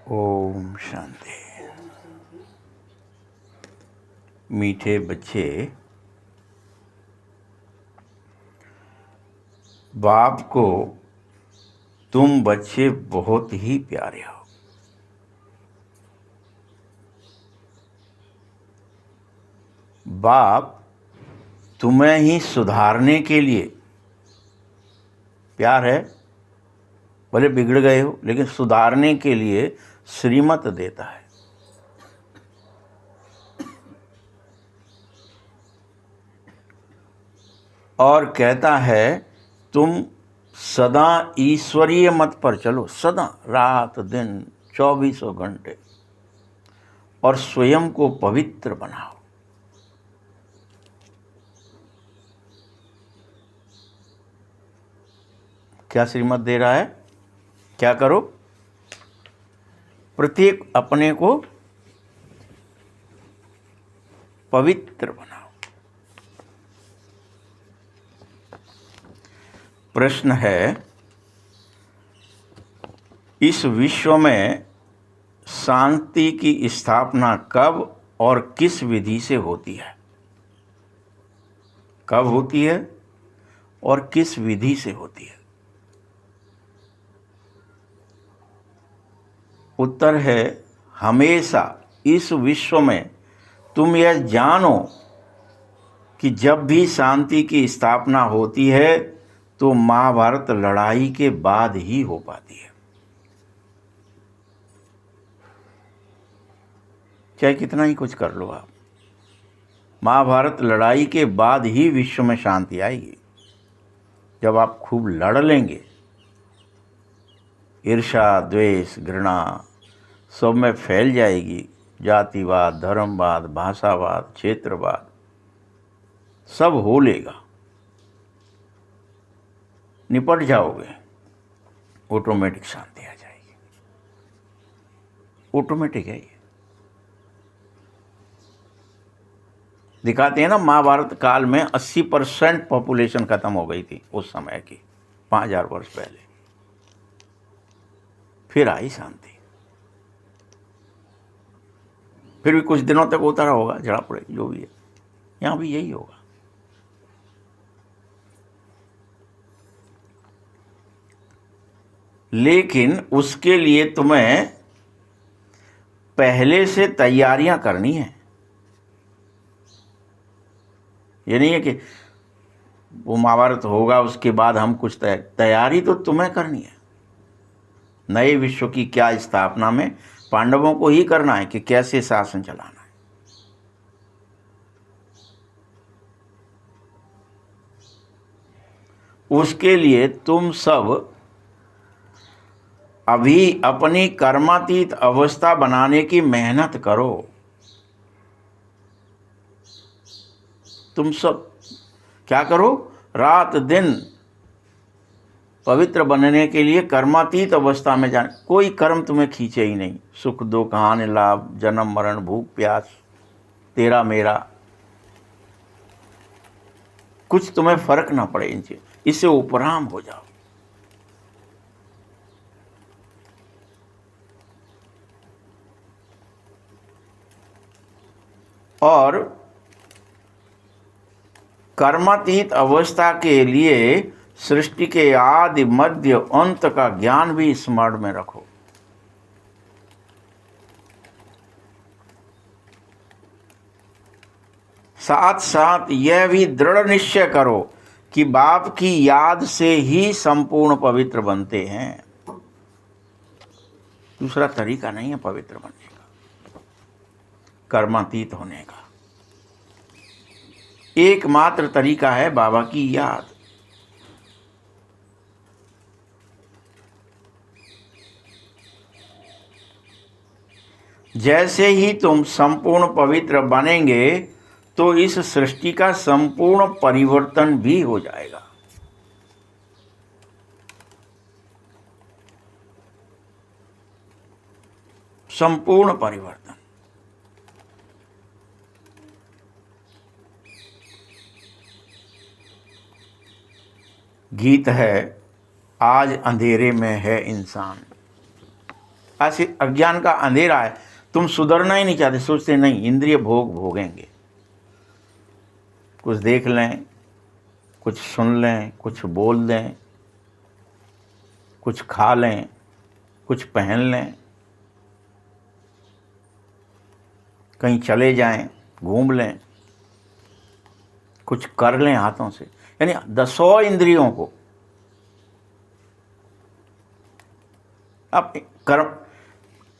ओम शांति। मीठे बच्चे, बाप को तुम बच्चे बहुत ही प्यारे हो। बाप तुम्हें ही सुधारने के लिए, प्यार है, भले बिगड़ गए हो लेकिन सुधारने के लिए श्रीमत देता है। और कहता है तुम सदा ईश्वरीय मत पर चलो, सदा, रात दिन 24 घंटे, और स्वयं को पवित्र बनाओ। क्या श्रीमत दे रहा है? क्या करो? प्रत्येक अपने को पवित्र बनाओ। प्रश्न है, इस विश्व में शांति की स्थापना कब और किस विधि से होती है? कब होती है और किस विधि से होती है? उत्तर है, हमेशा इस विश्व में तुम यह जानो कि जब भी शांति की स्थापना होती है तो महाभारत लड़ाई के बाद ही हो पाती है। चाहे कितना ही कुछ कर लो आप, महाभारत लड़ाई के बाद ही विश्व में शांति आएगी। जब आप खूब लड़ लेंगे, ईर्ष्या, द्वेष, घृणा सब में फैल जाएगी, जातिवाद, धर्मवाद, भाषावाद, क्षेत्रवाद सब हो लेगा, निपट जाओगे, ऑटोमेटिक शांति आ जाएगी। ऑटोमेटिक है ये। दिखाते हैं ना, महाभारत काल में 80% पॉपुलेशन खत्म हो गई थी उस समय की, 5000 वर्ष पहले। फिर आई शांति। फिर भी कुछ दिनों तक होता रहा होगा, झड़ा पड़े, जो भी है, यहां भी यही होगा। लेकिन उसके लिए तुम्हें पहले से तैयारियां करनी है। ये नहीं है कि वो महाभारत होगा उसके बाद हम कुछ तैयारी तो तुम्हें करनी है। नए विश्व की क्या स्थापना में पांडवों को ही करना है कि कैसे शासन चलाना है। उसके लिए तुम सब अभी अपनी कर्मातीत अवस्था बनाने की मेहनत करो। तुम सब क्या करो? रात दिन पवित्र बनने के लिए कर्मातीत अवस्था में जाने। कोई कर्म तुम्हें खींचे ही नहीं। सुख दुख, हानि लाभ, जन्म मरण, भूख प्यास, तेरा मेरा, कुछ तुम्हें फर्क ना पड़े इनसे। इससे उपराम हो जाओ। और कर्मातीत अवस्था के लिए सृष्टि के आदि मध्य अंत का ज्ञान भी स्मरण में रखो। साथ साथ यह भी दृढ़ निश्चय करो कि बाप की याद से ही संपूर्ण पवित्र बनते हैं। दूसरा तरीका नहीं है पवित्र बनने का, कर्मातीत होने का। एकमात्र तरीका है बाबा की याद। जैसे ही तुम संपूर्ण पवित्र बनेंगे तो इस सृष्टि का संपूर्ण परिवर्तन भी हो जाएगा। संपूर्ण परिवर्तन। गीत है, आज अंधेरे में है इंसान, ऐसे अज्ञान का अंधेरा है, तुम सुधरना ही नहीं चाहते, सोचते नहीं इंद्रिय भोग भोगेंगे, कुछ देख लें, कुछ सुन लें, कुछ बोल दें, कुछ खा लें, कुछ पहन लें, कहीं चले जाएं, घूम लें, कुछ कर लें हाथों से, यानी 10 इंद्रियों को आप कर्म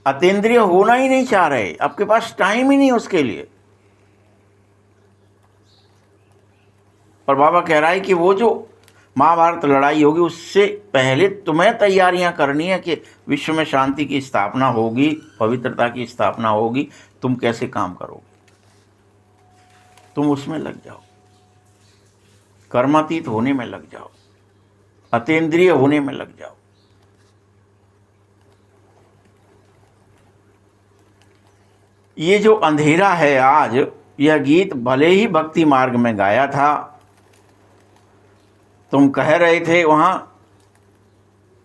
अतीन्द्रिय होना ही नहीं चाह रहे, आपके पास टाइम ही नहीं उसके लिए। और बाबा कह रहा है कि वो जो महाभारत लड़ाई होगी उससे पहले तुम्हें तैयारियां करनी है कि विश्व में शांति की स्थापना होगी, पवित्रता की स्थापना होगी, तुम कैसे काम करोगे, तुम उसमें लग जाओ, कर्मातीत होने में लग जाओ, अतीन्द्रिय होने में लग जाओ। ये जो अंधेरा है आज, यह गीत भले ही भक्ति मार्ग में गाया था, तुम कह रहे थे वहाँ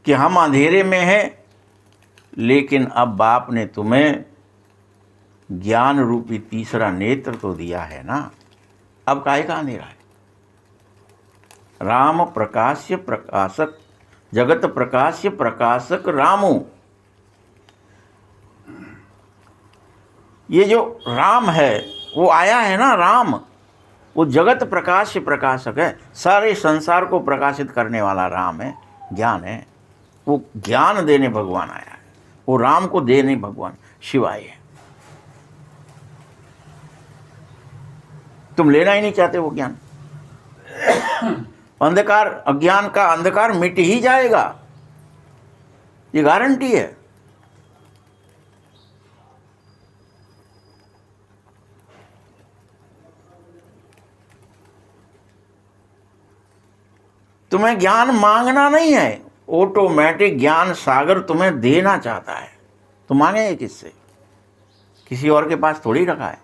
कि हम अंधेरे में हैं, लेकिन अब बाप ने तुम्हें ज्ञान रूपी तीसरा नेत्र तो दिया है ना, अब काहे का अंधेरा है। राम प्रकाश्य प्रकाशक, जगत प्रकाश्य प्रकाशक रामो, ये जो राम है वो आया है ना, राम वो जगत प्रकाश प्रकाशक है, सारे संसार को प्रकाशित करने वाला राम है, ज्ञान है, वो ज्ञान देने भगवान आया है, वो राम को देने भगवान शिवाय है। तुम लेना ही नहीं चाहते वो ज्ञान, अंधकार, अज्ञान का अंधकार मिट ही जाएगा, ये गारंटी है। तुम्हें ज्ञान मांगना नहीं है, ऑटोमेटिक ज्ञान सागर तुम्हें देना चाहता है। तो मांगे किससे, किसी और के पास थोड़ी रखा है,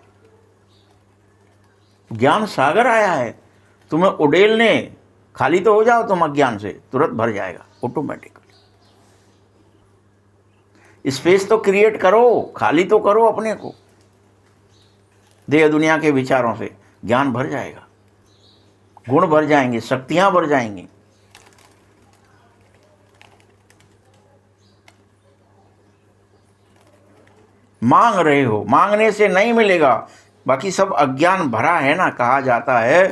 ज्ञान सागर आया है तुम्हें उड़ेलने, खाली तो हो जाओ तुम अज्ञान से, तुरंत भर जाएगा ऑटोमेटिकली। स्पेस तो क्रिएट करो, खाली तो करो अपने को, देह दुनिया के विचारों से ज्ञान भर जाएगा, गुण भर जाएंगे, शक्तियां भर जाएंगी। मांग रहे हो, मांगने से नहीं मिलेगा, बाकी सब अज्ञान भरा है ना। कहा जाता है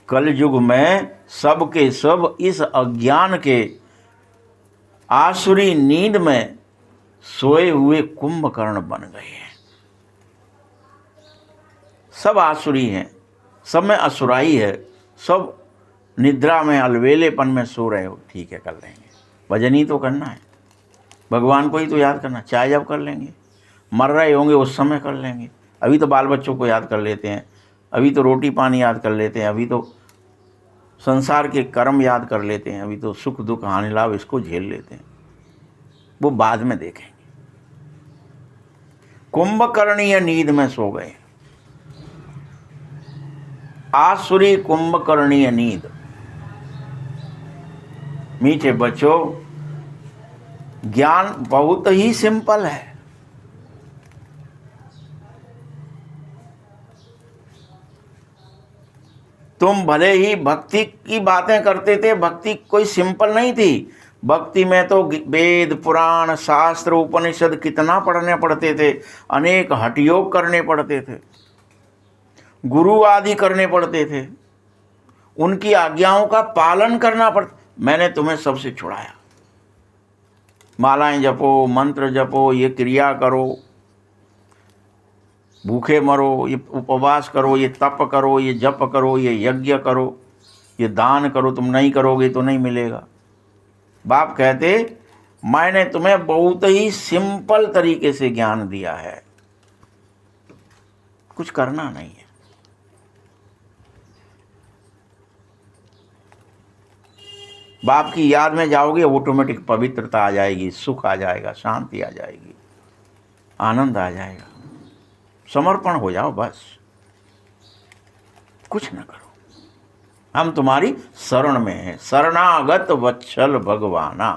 कल युग में सब के सब इस अज्ञान के आसुरी नींद में सोए हुए कुंभकर्ण बन गए हैं। सब आसुरी हैं, सब में असुराई है, सब निद्रा में अलवेलेपन में सो रहे हो। ठीक है, कर लेंगे, भजन ही तो करना है, भगवान को ही तो याद करना। चाहे जब कर लेंगे, मर रहे होंगे उस समय कर लेंगे, अभी तो बाल बच्चों को याद कर लेते हैं, अभी तो रोटी पानी याद कर लेते हैं, अभी तो संसार के कर्म याद कर लेते हैं, अभी तो सुख दुख हानि लाभ इसको झेल लेते हैं, वो बाद में देखेंगे। कुंभकर्णीय नींद में सो गए, आसुरी कुंभकर्णीय नींद। मीठे बच्चों, ज्ञान बहुत ही सिंपल है। तुम भले ही भक्ति की बातें करते थे, भक्ति कोई सिंपल नहीं थी। भक्ति में तो वेद पुराण शास्त्र उपनिषद कितना पढ़ने पड़ते थे, अनेक हठयोग करने पड़ते थे, गुरु आदि करने पड़ते थे, उनकी आज्ञाओं का पालन करना पड़ता। मैंने तुम्हें सबसे छुड़ाया। मालाएं जपो, मंत्र जपो, ये क्रिया करो, भूखे मरो, ये उपवास करो, ये तप करो, ये जप करो, ये यज्ञ करो, ये दान करो, तुम नहीं करोगे तो नहीं मिलेगा। बाप कहते मैंने तुम्हें बहुत ही सिंपल तरीके से ज्ञान दिया है, कुछ करना नहीं है। बाप की याद में जाओगे, ऑटोमेटिक पवित्रता आ जाएगी, सुख आ जाएगा, शांति आ जाएगी, आनंद आ जाएगा। समर्पण हो जाओ, बस कुछ न करो, हम तुम्हारी शरण में हैं। शरणागत वत्सल भगवाना,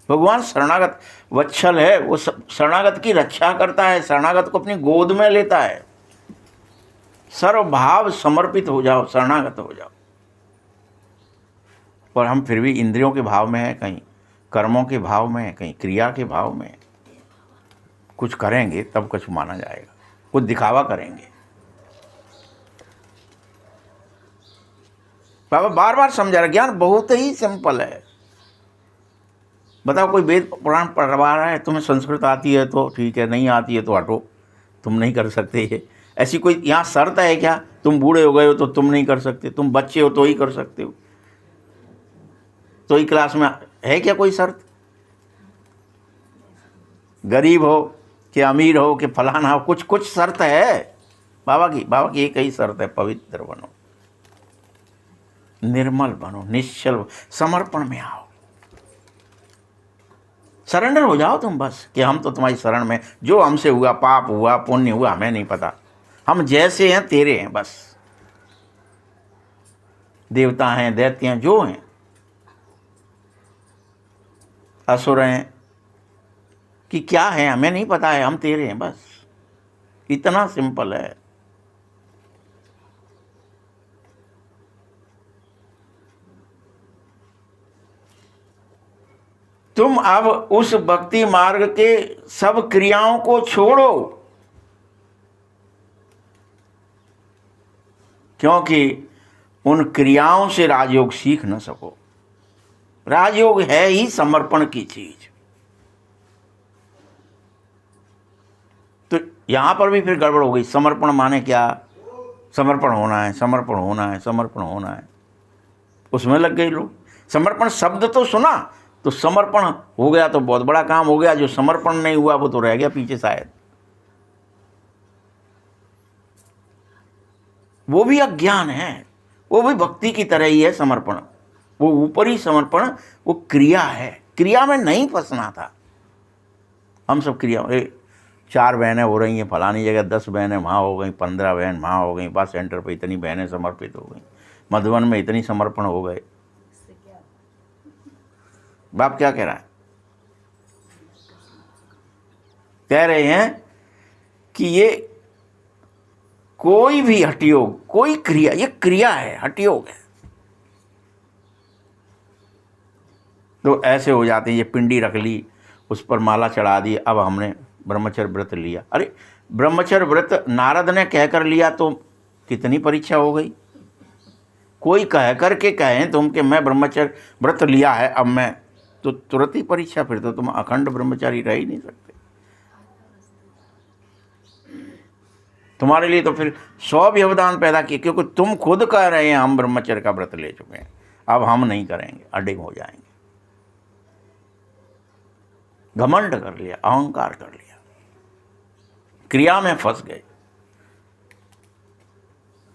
भगवान शरणागत वत्सल है, वो शरणागत की रक्षा करता है, शरणागत को अपनी गोद में लेता है। सर्वभाव समर्पित हो जाओ, शरणागत हो जाओ। पर हम फिर भी इंद्रियों के भाव में हैं, कहीं कर्मों के भाव में हैं, कहीं क्रिया के भाव में हैं। कुछ करेंगे तब कुछ माना जाएगा, कुछ दिखावा करेंगे। बाबा बार बार समझा रहा, ज्ञान बहुत ही सिंपल है। बताओ, कोई वेद पुराण पढ़वा रहा है, तुम्हें संस्कृत आती है तो ठीक है, नहीं आती है तो हटो, तुम नहीं कर सकते ये। ऐसी कोई यहाँ शर्त है क्या? तुम बूढ़े हो गए हो तो तुम नहीं कर सकते, तुम बच्चे हो तो ही कर सकते हो, तो ही क्लास में है क्या कोई शर्त? गरीब हो कि अमीर हो कि फलाना हो, कुछ कुछ शर्त है बाबा की एक ही शर्त है, पवित्र बनो, निर्मल बनो, निश्चल, समर्पण में आओ, सरेंडर हो जाओ तुम बस, कि हम तो तुम्हारी शरण में, जो हमसे हुआ पाप हुआ पुण्य हुआ हमें नहीं पता, हम जैसे हैं तेरे हैं बस। देवता हैं, दैत्य हैं, जो हैं, असुर हैं कि क्या है हमें नहीं पता है, हम तेरे हैं बस। इतना सिंपल है। तुम अब उस भक्ति मार्ग के सब क्रियाओं को छोड़ो, क्योंकि उन क्रियाओं से राजयोग सीख न सको। राजयोग है ही समर्पण की चीज। तो यहां पर भी फिर गड़बड़ हो गई। समर्पण माने क्या? समर्पण होना है, समर्पण होना है, समर्पण होना है, उसमें लग गए लोग। समर्पण शब्द तो सुना तो समर्पण हो गया तो बहुत बड़ा काम हो गया, जो समर्पण नहीं हुआ वो तो रह गया पीछे शायद। वो भी अज्ञान है, वो भी भक्ति की तरह ही है समर्पण। वो ऊपरी समर्पण वो क्रिया है, क्रिया में नहीं फंसना था। हम सब क्रिया, 4 बहनें हो रही हैं फलानी जगह, 10 बहनें वहाँ हो गई, 15 बहन वहाँ हो गई, बस सेंटर पे इतनी बहनें समर्पित हो गई, मधुबन में इतनी समर्पण हो गए। बाप क्या कह रहा है? कह रहे हैं कि ये कोई भी हठयोग, कोई क्रिया, ये क्रिया है, हठयोग है। तो ऐसे हो जाते हैं, ये पिंडी रख ली, उस पर माला चढ़ा दी, अब हमने ब्रह्मचर्य व्रत लिया। अरे ब्रह्मचर्य व्रत नारद ने कहकर लिया तो कितनी परीक्षा हो गई। कोई कह करके कहें तुम कि मैं ब्रह्मचर्य व्रत लिया है अब मैं, तो तुरंत ही परीक्षा, फिर तो तुम अखंड ब्रह्मचारी रह ही नहीं सकते। तुम्हारे लिए तो फिर 100 व्यवधान पैदा किए, क्योंकि तुम खुद कह रहे हैं हम ब्रह्मचर्य का व्रत ले चुके हैं, अब हम नहीं करेंगे, अडिग हो जाएंगे। घमंड कर लिया, अहंकार कर लिया, क्रिया में फंस गए।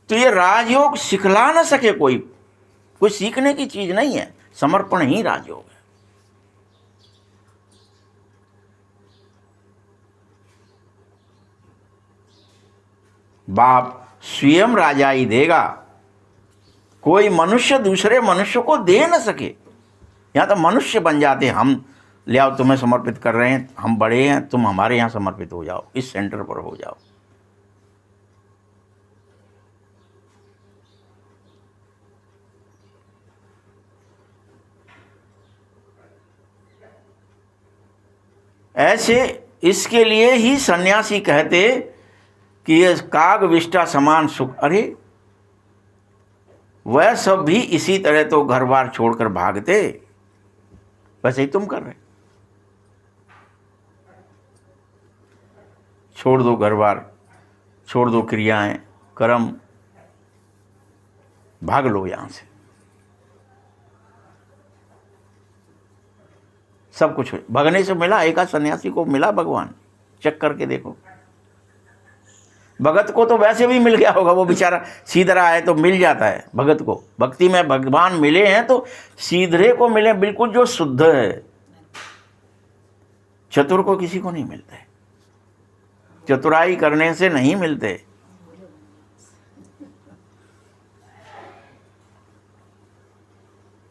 तो ये राजयोग सिखला न सके कोई सीखने की चीज नहीं है, समर्पण ही राजयोग है। बाप स्वयं राजाई देगा, कोई मनुष्य दूसरे मनुष्य को दे न सके। यहां तो मनुष्य बन जाते, हम ले आओ तुम्हें समर्पित कर रहे हैं, हम बड़े हैं, तुम हमारे यहां समर्पित हो जाओ, इस सेंटर पर हो जाओ। ऐसे इसके लिए ही सन्यासी कहते कि ये काग विष्टा समान सुख। अरे वह सब भी इसी तरह तो घर बार छोड़कर भागते, वैसे ही तुम कर रहे। छोड़ दो घर बार, छोड़ दो क्रियाएं, कर्म, भाग लो यहां से। सब कुछ भगने से मिला। एक सन्यासी को मिला भगवान, चेक करके देखो। भगत को तो वैसे भी मिल गया होगा, वो बेचारा सीधरा है तो मिल जाता है भगत को। भक्ति में भगवान मिले हैं तो सीधरे को मिले, बिल्कुल जो शुद्ध है। चतुर को किसी को नहीं मिलते, चतुराई करने से नहीं मिलते।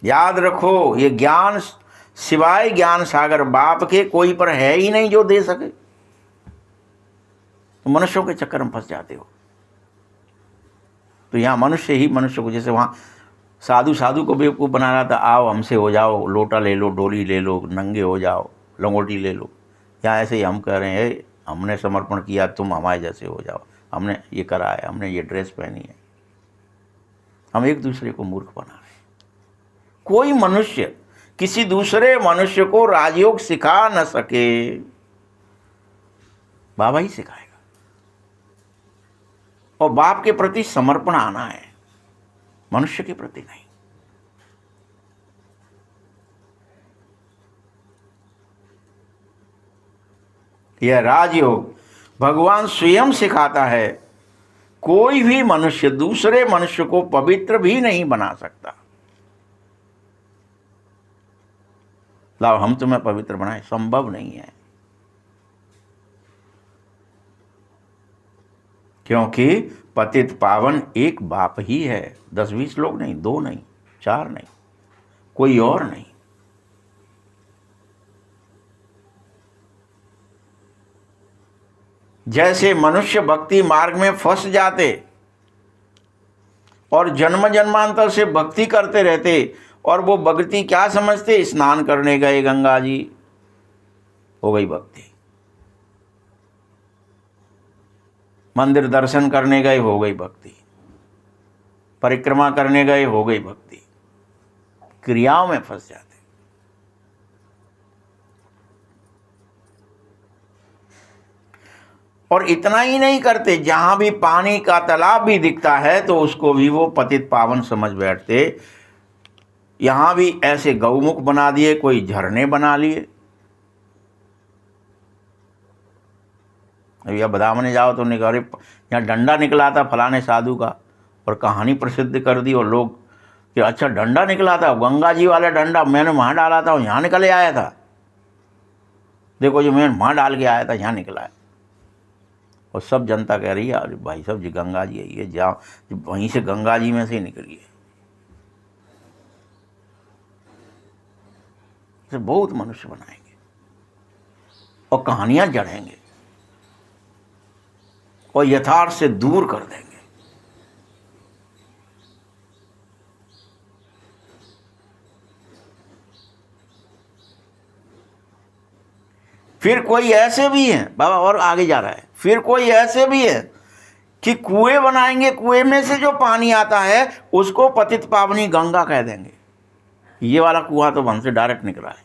याद रखो, ये ज्ञान सिवाय ज्ञान सागर बाप के कोई पर है ही नहीं जो दे सके। तो मनुष्यों के चक्कर में फंस जाते हो। तो यहाँ मनुष्य ही मनुष्य को, जैसे वहाँ साधु साधु को बेवकूफ़ बना रहा था, आओ हमसे हो जाओ, लोटा ले लो, डोली ले लो, नंगे हो जाओ, लंगोटी ले लो। यहाँ ऐसे ही हम कह रहे हैं, हमने समर्पण किया, तुम हमारे जैसे हो जाओ, हमने ये करा है, हमने ये ड्रेस पहनी है। हम एक दूसरे को मूर्ख बना रहे हैं। कोई मनुष्य किसी दूसरे मनुष्य को राजयोग सिखा न सके, बाबा ही सिखाएगा। और बाप के प्रति समर्पण आना है, मनुष्य के प्रति नहीं। यह राजयोग भगवान स्वयं सिखाता है। कोई भी मनुष्य दूसरे मनुष्य को पवित्र भी नहीं बना सकता। लाओ हम तुम्हें पवित्र बनाए, संभव नहीं है। क्योंकि पतित पावन एक बाप ही है। 10-20 लोग नहीं, 2 नहीं, 4 नहीं, कोई और नहीं। जैसे मनुष्य भक्ति मार्ग में फंस जाते और जन्म जन्मांतर से भक्ति करते रहते, और वो भक्ति क्या समझते, स्नान करने गए गंगा जी, हो गई भक्ति। मंदिर दर्शन करने गए, हो गई भक्ति। परिक्रमा करने गए, हो गई भक्ति। क्रियाओं में फंस जाते। और इतना ही नहीं करते, जहां भी पानी का तालाब भी दिखता है तो उसको भी वो पतित पावन समझ बैठते। यहां भी ऐसे गौमुख बना दिए, कोई झरने बना लिए। अभी अब बदामने जाओ तो अरे यहाँ डंडा निकला था फलाने साधु का, और कहानी प्रसिद्ध कर दी, और लोग कि अच्छा डंडा निकला था, गंगा जी वाला डंडा मैंने वहाँ डाला था, यहाँ निकले आया था। देखो जो मैंने वहाँ डाल के आया था, यहाँ निकला है। और सब जनता कह रही है अरे भाई साहब जी गंगा जी आई है, जाओ वहीं से गंगा जी में से निकली है। इसे बहुत मनुष्य बनाएंगे और कहानियां जड़ेंगे और यथार्थ से दूर कर देंगे। फिर कोई ऐसे भी हैं, बाबा और आगे जा रहा है, फिर कोई ऐसे भी है कि कुएं बनाएंगे, कुएं में से जो पानी आता है उसको पतित पावनी गंगा कह देंगे। ये वाला कुआं तो हमसे डायरेक्ट निकला है,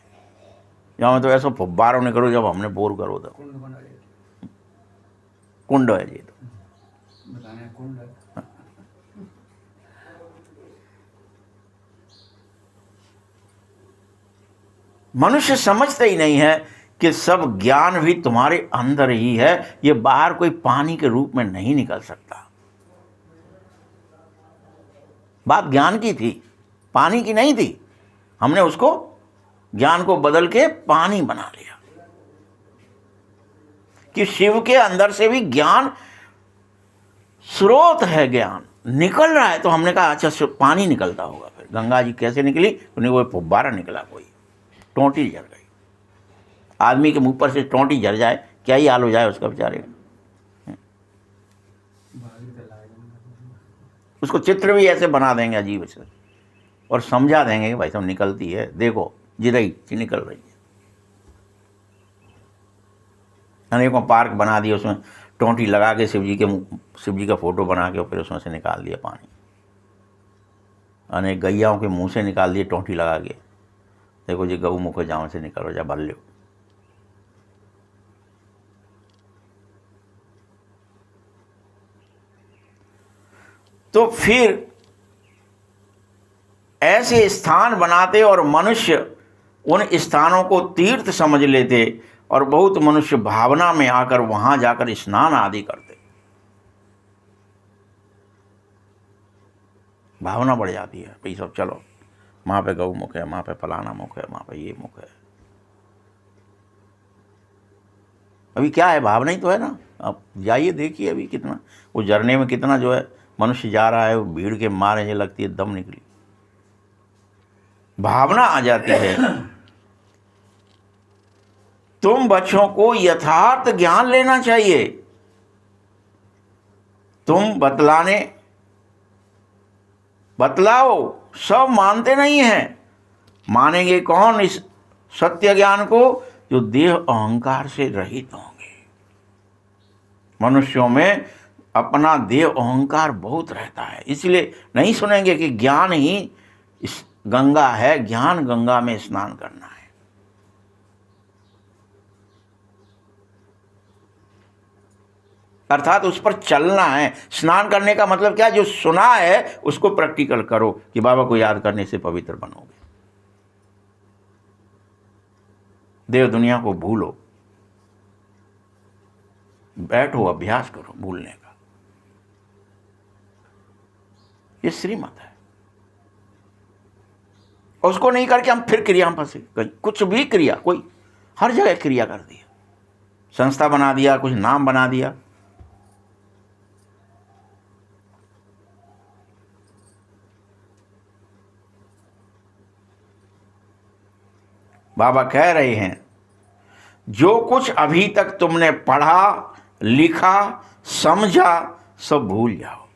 यहाँ तो ऐसा फुब्बारों निकलो जब हमने बोर करो तो कुंड है ये तो कुंड है। मनुष्य समझते ही नहीं है कि सब ज्ञान भी तुम्हारे अंदर ही है, ये बाहर कोई पानी के रूप में नहीं निकल सकता। बात ज्ञान की थी, पानी की नहीं थी। हमने उसको ज्ञान को बदल के पानी बना लिया कि शिव के अंदर से भी ज्ञान स्रोत है, ज्ञान निकल रहा है। तो हमने कहा अच्छा पानी निकलता होगा। फिर गंगा जी कैसे निकली? उन्हें वो फुब्बारा निकला, कोई टोंटी जल गई। आदमी के मुंह पर से टोंटी जल जाए क्या ही हाल हो जाए उसका बेचारे। उसको चित्र भी ऐसे बना देंगे अजीब से और समझा देंगे कि भाई साहब निकलती है, देखो जिरई निकल रही है। अनेकों पार्क बना दिए, उसमें टोंटी लगा के शिव जी का फोटो बना के और फिर उसमें से निकाल दिया पानी। अनेक गैयाओं के मुंह से निकाल दिए टोंटी लगा के, देखो जी गऊ मुख जाओ से निकलो जा भर लो। तो फिर ऐसे स्थान बनाते और मनुष्य उन स्थानों को तीर्थ समझ लेते और बहुत मनुष्य भावना में आकर वहां जाकर स्नान आदि करते। भावना बढ़ जाती है भाई सब चलो वहां पे गौ मुख है, वहां पे फलाना मुख है, वहां पे ये मुख है। अभी क्या है, भावना ही तो है ना। अब जाइए देखिए अभी कितना वो झरने में कितना जो है मनुष्य जा रहा है, वो भीड़ के मारे ये लगती है दम निकली। भावना आ जाती है तुम बच्चों को यथार्थ ज्ञान लेना चाहिए। तुम बतलाओ, सब मानते नहीं हैं। मानेंगे कौन इस सत्य ज्ञान को? जो देह अहंकार से रहित होंगे। मनुष्यों में अपना देह अहंकार बहुत रहता है, इसलिए नहीं सुनेंगे कि ज्ञान ही इस गंगा है, ज्ञान गंगा में स्नान करना है। अर्थात उस पर चलना है। स्नान करने का मतलब क्या? जो सुना है उसको प्रैक्टिकल करो कि बाबा को याद करने से पवित्र बनोगे। देव दुनिया को भूलो, बैठो, अभ्यास करो भूलने का। ये श्रीमत है। उसको नहीं करके हम फिर क्रिया में फंसे। कुछ भी क्रिया, कोई हर जगह क्रिया कर दिया, संस्था बना दिया, कुछ नाम बना दिया। बाबा कह रहे हैं, जो कुछ अभी तक तुमने पढ़ा, लिखा, समझा, सब भूल जाओ।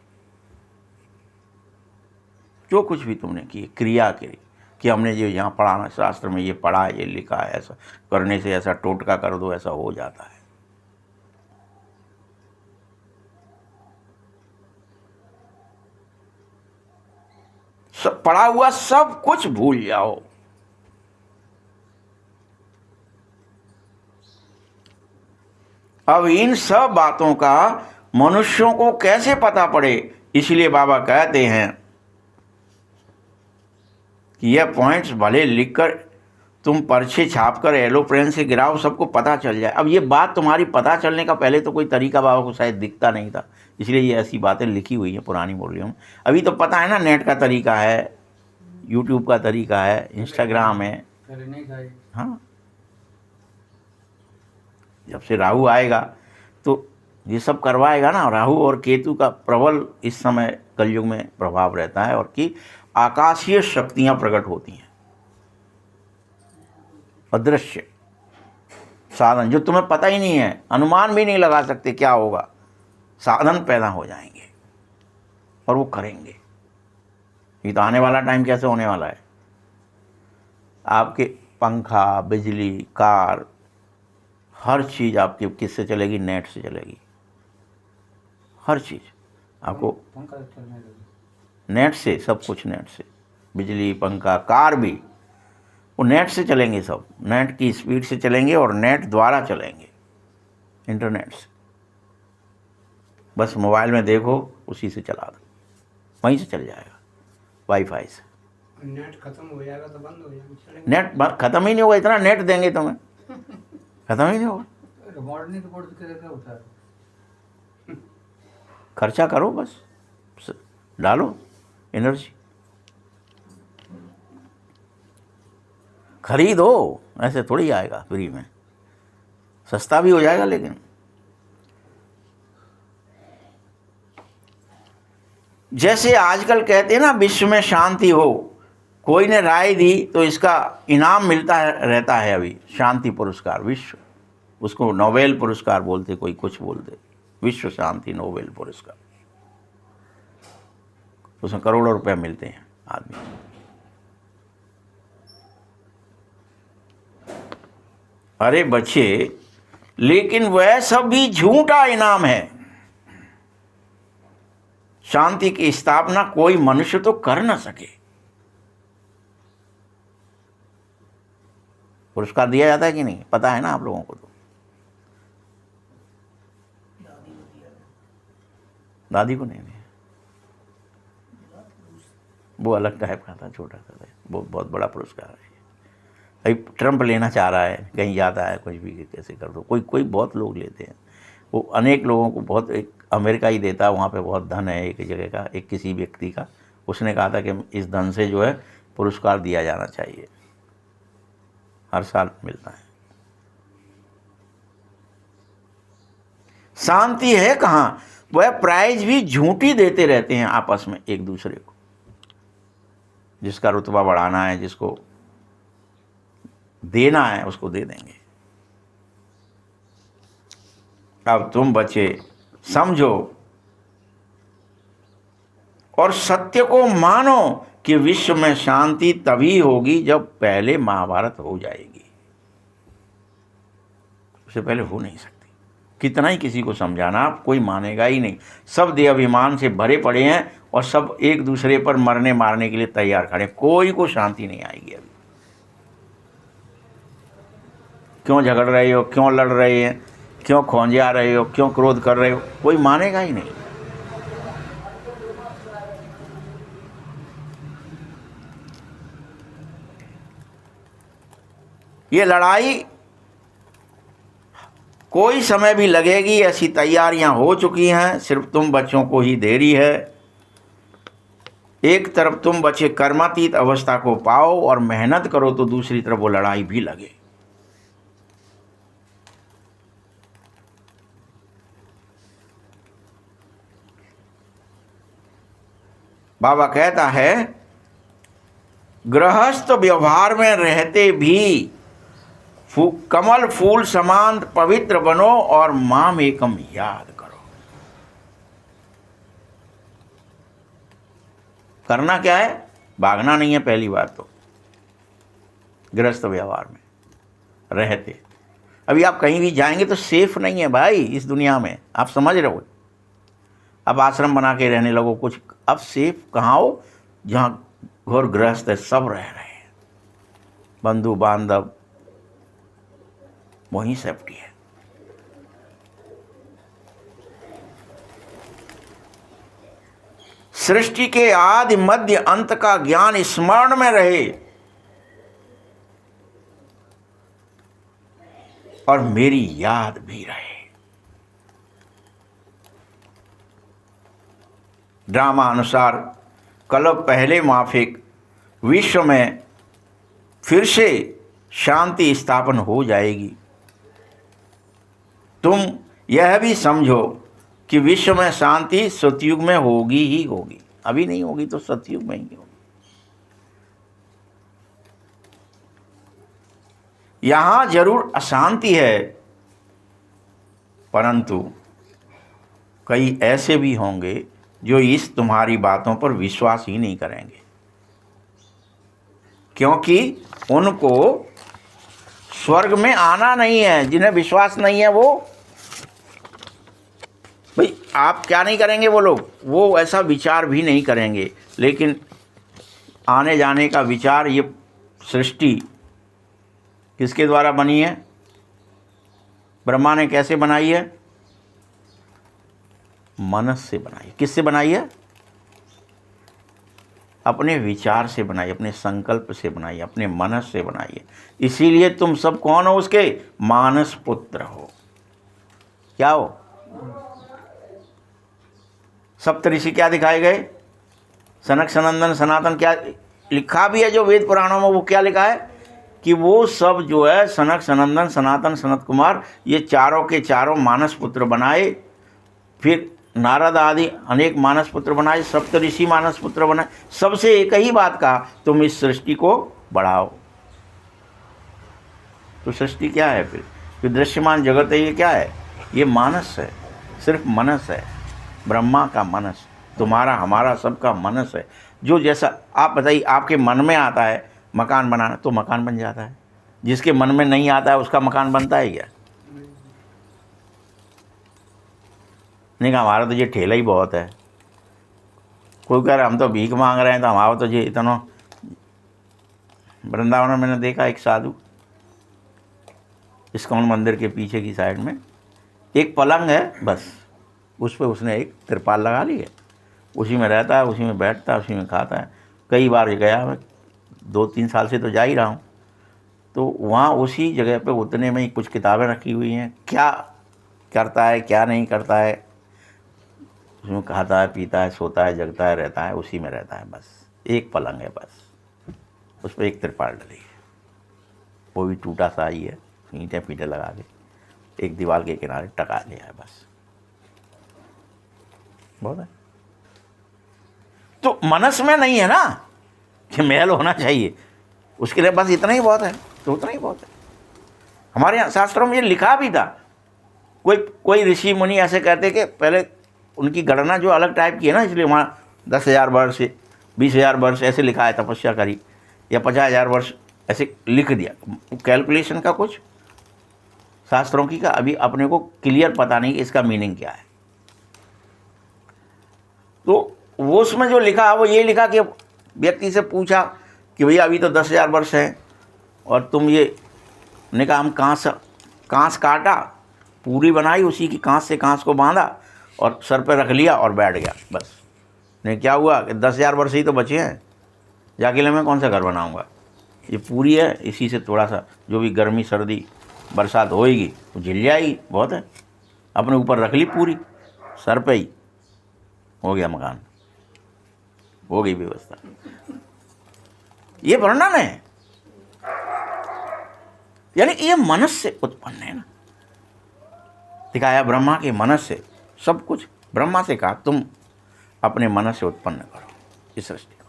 जो कुछ भी तुमने की क्रिया करी कि हमने जो यहाँ पढ़ाना, शास्त्र में ये पढ़ा है, ये लिखा है, ऐसा करने से ऐसा टोटका कर दो, ऐसा हो जाता है। सब पढ़ा हुआ सब कुछ भूल जाओ। अब इन सब बातों का मनुष्यों को कैसे पता पड़े? इसलिए बाबा कहते हैं कि यह पॉइंट्स भले लिखकर तुम पर्चे छापकर एलोप्रेन से गिराओ, सबको पता चल जाए। अब ये बात तुम्हारी पता चलने का पहले तो कोई तरीका बाबा को शायद दिखता नहीं था, इसलिए ये ऐसी बातें लिखी हुई हैं पुरानी मुरलियों में। अभी तो पता है ना, नेट का तरीका है, यूट्यूब का तरीका है, इंस्टाग्राम है। हाँ, जब से राहु आएगा तो ये सब करवाएगा ना। राहु और केतु का प्रबल इस समय कलयुग में प्रभाव रहता है, और कि आकाशीय शक्तियां प्रकट होती हैं, अदृश्य साधन जो तुम्हें पता ही नहीं है, अनुमान भी नहीं लगा सकते क्या होगा, साधन पैदा हो जाएंगे और वो करेंगे। ये तो आने वाला टाइम कैसे होने वाला है? आपके पंखा, बिजली, कार, हर चीज़ आपकी किससे चलेगी? नेट से चलेगी। हर चीज़ आपको नेट से, सब कुछ नेट से, बिजली, पंखा, कार भी वो नेट से चलेंगे। सब नेट की स्पीड से चलेंगे और नेट द्वारा चलेंगे, इंटरनेट से। बस मोबाइल में देखो, उसी से चला दो, वहीं से चल जाएगा, वाईफाई से। नेट खत्म हो जाएगा तो बंद हो जाएगा। नेट खत्म ही नहीं होगा, इतना नेट देंगे तुम्हें, खत्म ही नहीं होगा। खर्चा करो, बस डालो एनर्जी, खरीदो। ऐसे थोड़ी आएगा फ्री में, सस्ता भी हो जाएगा। लेकिन जैसे आजकल कहते हैं ना, विश्व में शांति हो, कोई ने राय दी तो इसका इनाम मिलता रहता है अभी, शांति पुरस्कार, विश्व, उसको नोबेल पुरस्कार बोलते, कोई कुछ बोलते, विश्व शांति नोबेल पुरस्कार। उसमें करोड़ों रुपए मिलते हैं आदमी। अरे बच्चे, लेकिन वह सब भी झूठा इनाम है। शांति की स्थापना कोई मनुष्य तो कर ना सके। पुरस्कार दिया जाता है कि नहीं, पता है ना आप लोगों को? तो दादी को नहीं दिया, वो अलग टाइप का था, छोटा सा था, वो बहुत बड़ा पुरस्कार है। अभी ट्रम्प लेना चाह रहा है, कहीं जाता है कुछ भी, कैसे कर दो, कोई बहुत लोग लेते हैं। वो अनेक लोगों को, बहुत, एक अमेरिका ही देता है, वहाँ पे बहुत धन है एक जगह का, एक किसी व्यक्ति का। उसने कहा था कि इस धन से जो है पुरस्कार दिया जाना चाहिए, हर साल मिलता है। शांति है कहाँ? वह प्राइज भी झूठी देते रहते हैं आपस में एक दूसरे को। जिसका रुतबा बढ़ाना है, जिसको देना है, उसको दे देंगे। अब तुम बचे समझो और सत्य को मानो कि विश्व में शांति तभी होगी जब पहले महाभारत हो जाएगी, उससे पहले हो नहीं सकती। कितना ही किसी को समझाना, आप कोई मानेगा ही नहीं। सब देहाभिमान से भरे पड़े हैं और सब एक दूसरे पर मरने मारने के लिए तैयार खड़े, कोई को शांति नहीं आएगी। अभी क्यों झगड़ रहे हो, क्यों लड़ रहे हैं, क्यों खौंजा रहे हो, क्यों क्रोध कर रहे हो, कोई मानेगा ही नहीं। ये लड़ाई कोई समय भी लगेगी, ऐसी तैयारियां हो चुकी हैं, सिर्फ तुम बच्चों को ही देरी है। एक तरफ तुम बच्चे कर्मातीत अवस्था को पाओ और मेहनत करो, तो दूसरी तरफ वो लड़ाई भी लगे। बाबा कहता है, गृहस्थ व्यवहार में रहते भी कमल फूल समान पवित्र बनो और माम एकम याद करो। करना क्या है? भागना नहीं है। पहली बात तो गृहस्थ व्यवहार में रहते, अभी आप कहीं भी जाएंगे तो सेफ नहीं है भाई इस दुनिया में, आप समझ रहे हो। अब आश्रम बना के रहने लगो कुछ, अब सेफ कहाँ हो? जहाँ घोर गृहस्थ है, सब रह रहे हैं, बंधु बांधव, वहीं सेफ्टी है। सृष्टि के आदि मध्य अंत का ज्ञान स्मरण में रहे और मेरी याद भी रहे। ड्रामा अनुसार कल्प पहले माफिक विश्व में फिर से शांति स्थापन हो जाएगी। तुम यह भी समझो कि विश्व में शांति सतयुग में होगी ही होगी, अभी नहीं होगी तो सतयुग में ही होगी। यहां जरूर अशांति है, परंतु कई ऐसे भी होंगे जो इस तुम्हारी बातों पर विश्वास ही नहीं करेंगे, क्योंकि उनको स्वर्ग में आना नहीं है। जिन्हें विश्वास नहीं है वो भाई, आप क्या नहीं करेंगे, वो लोग वो ऐसा विचार भी नहीं करेंगे। लेकिन आने जाने का विचार, ये सृष्टि किसके द्वारा बनी है? ब्रह्मा ने कैसे बनाई है? मनस से बनाई। किससे बनाई है? अपने विचार से बनाई, अपने संकल्प से बनाई, अपने मनस से बनाई है। इसीलिए तुम सब कौन हो? उसके मानस पुत्र हो। क्या हो? सप्तऋषि क्या दिखाए गए? सनक सनंदन सनातन। क्या लिखा भी है जो वेद पुराणों में, वो क्या लिखा है कि वो सब जो है सनक सनंदन सनातन सनत कुमार, ये चारों के चारों मानस पुत्र बनाए। फिर नारद आदि अनेक मानस पुत्र बनाए, सप्तऋषि मानस पुत्र बनाए। सबसे एक ही बात कहा, तुम इस सृष्टि को बढ़ाओ। तो सृष्टि क्या है फिर? जो दृश्यमान जगत है ये क्या है? ये मानस है, सिर्फ मनस है। ब्रह्मा का मनस, तुम्हारा हमारा सबका मनस है। जो जैसा आप बताइए, आपके मन में आता है मकान बनाना तो मकान बन जाता है, जिसके मन में नहीं आता है उसका मकान बनता है क्या? नहीं कहा हमारा तो ये ठेला ही बहुत है। कोई कह रहा हम तो भीख मांग रहे हैं, तो हमारा तो ये इतना। वृंदावन में मैंने देखा एक साधु, इस्कॉन मंदिर के पीछे की साइड में एक पलंग है, बस उस पर उसने एक तिरपाल लगा ली है, उसी में रहता है, उसी में बैठता है, उसी में खाता है। कई बार गया मैं, 2-3 साल से तो जा ही रहा हूँ, तो वहाँ उसी जगह पे उतने में ही कुछ किताबें रखी हुई हैं। क्या करता है क्या नहीं करता है, उसमें खाता है पीता है सोता है जगता है रहता है, उसी में रहता है। बस एक पलंग है, बस उस पर एक तिरपाल डली है, वो भी टूटा सा ही है, ईंटें पीटे लगा के एक दीवार के किनारे टका लिया है, बस बहुत है। तो मनस में नहीं है ना कि महल होना चाहिए, उसके लिए बस इतना ही बहुत है, तो उतना ही बहुत है। हमारे यहाँ शास्त्रों में ये लिखा भी था कोई कोई ऋषि मुनि ऐसे कहते कि पहले उनकी गणना जो अलग टाइप की है ना, इसलिए वहाँ 10,000 वर्ष 20,000 वर्ष ऐसे लिखा है तपस्या करी, या 50,000 वर्ष ऐसे लिख दिया। कैलकुलेशन का कुछ शास्त्रों की का अभी अपने को क्लियर पता नहीं इसका मीनिंग क्या है। तो वो उसमें जो लिखा वो ये लिखा कि व्यक्ति से पूछा कि भैया अभी तो 10,000 वर्ष हैं और तुम ये ने कहा हम कांस काटा, पूरी बनाई, उसी की कांस से कांस को बांधा और सर पे रख लिया और बैठ गया बस। नहीं, क्या हुआ कि 10,000 वर्ष ही तो बचे हैं, जाके मैं कौन सा घर बनाऊंगा, ये पूरी है, इसी से थोड़ा सा जो भी गर्मी सर्दी बरसात होएगी तो झिल जाएगी, बहुत है, अपने ऊपर रख ली पूरी, सर पे ही हो गया मकान, हो गई व्यवस्था। ये वर्णन है, यानी ये मनस से उत्पन्न है ना। दिखाया ब्रह्मा के मनस से सब कुछ, ब्रह्मा से कहा तुम अपने मनस से उत्पन्न करो इस सृष्टि को।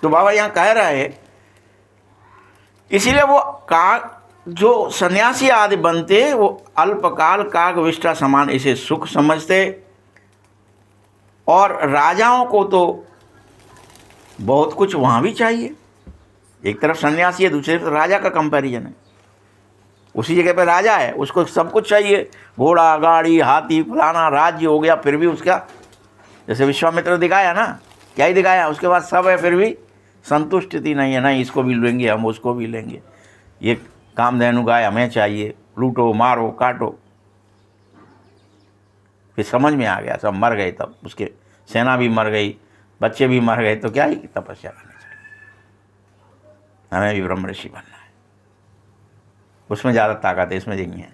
तो बाबा यहाँ कह रहे हैं, इसीलिए वो काग जो सन्यासी आदि बनते वो अल्पकाल काग विष्टा समान इसे सुख समझते, और राजाओं को तो बहुत कुछ वहाँ भी चाहिए। एक तरफ सन्यासी है, दूसरी तरफ राजा का कंपैरिजन है। उसी जगह पे राजा है, उसको सब कुछ चाहिए, घोड़ा गाड़ी हाथी फलाना राज्य हो गया, फिर भी उसका जैसे विश्वामित्र दिखाया ना, क्या ही दिखाया, उसके बाद सब है फिर भी संतुष्टि नहीं है, नहीं इसको भी लेंगे हम, उसको भी लेंगे, ये कामधेनु गाय हमें चाहिए, लूटो मारो काटो। फिर समझ में आ गया, सब मर गए, तब उसके सेना भी मर गई, बच्चे भी मर गए, तो क्या ही तपस्या करनी चाहिए, हमें भी ब्रह्म ऋषि बनना है, उसमें ज़्यादा ताकत है, इसमें नहीं है।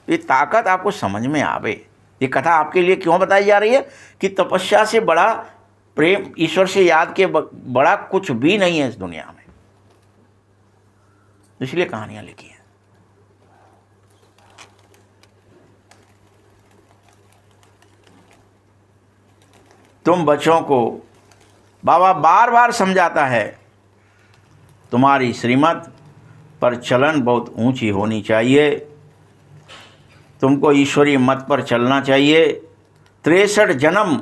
ये ताकत आपको समझ में आवे। ये कथा आपके लिए क्यों बताई जा रही है कि तपस्या से बड़ा प्रेम, ईश्वर से याद के बड़ा कुछ भी नहीं है इस दुनिया में, इसलिए कहानियां लिखी हैं। तुम बच्चों को बाबा बार बार समझाता है, तुम्हारी श्रीमत पर चलन बहुत ऊंची होनी चाहिए, तुमको ईश्वरीय मत पर चलना चाहिए। 63 जन्म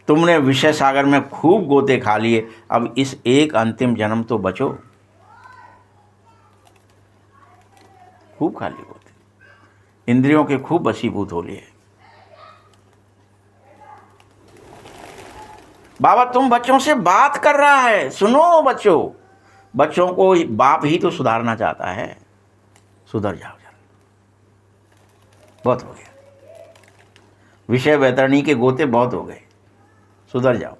तुमने विषय सागर में खूब गोते खा लिए, अब इस एक अंतिम जन्म तो बचो। खूब खा लिए गोते, इंद्रियों के खूब वशीभूत हो लिए। बाबा तुम बच्चों से बात कर रहा है, सुनो बच्चों, बच्चों को बाप ही तो सुधारना चाहता है, सुधर जाओ जरा, बहुत हो गया, विषय वैतरणी के गोते बहुत हो गए, सुधर जाओ।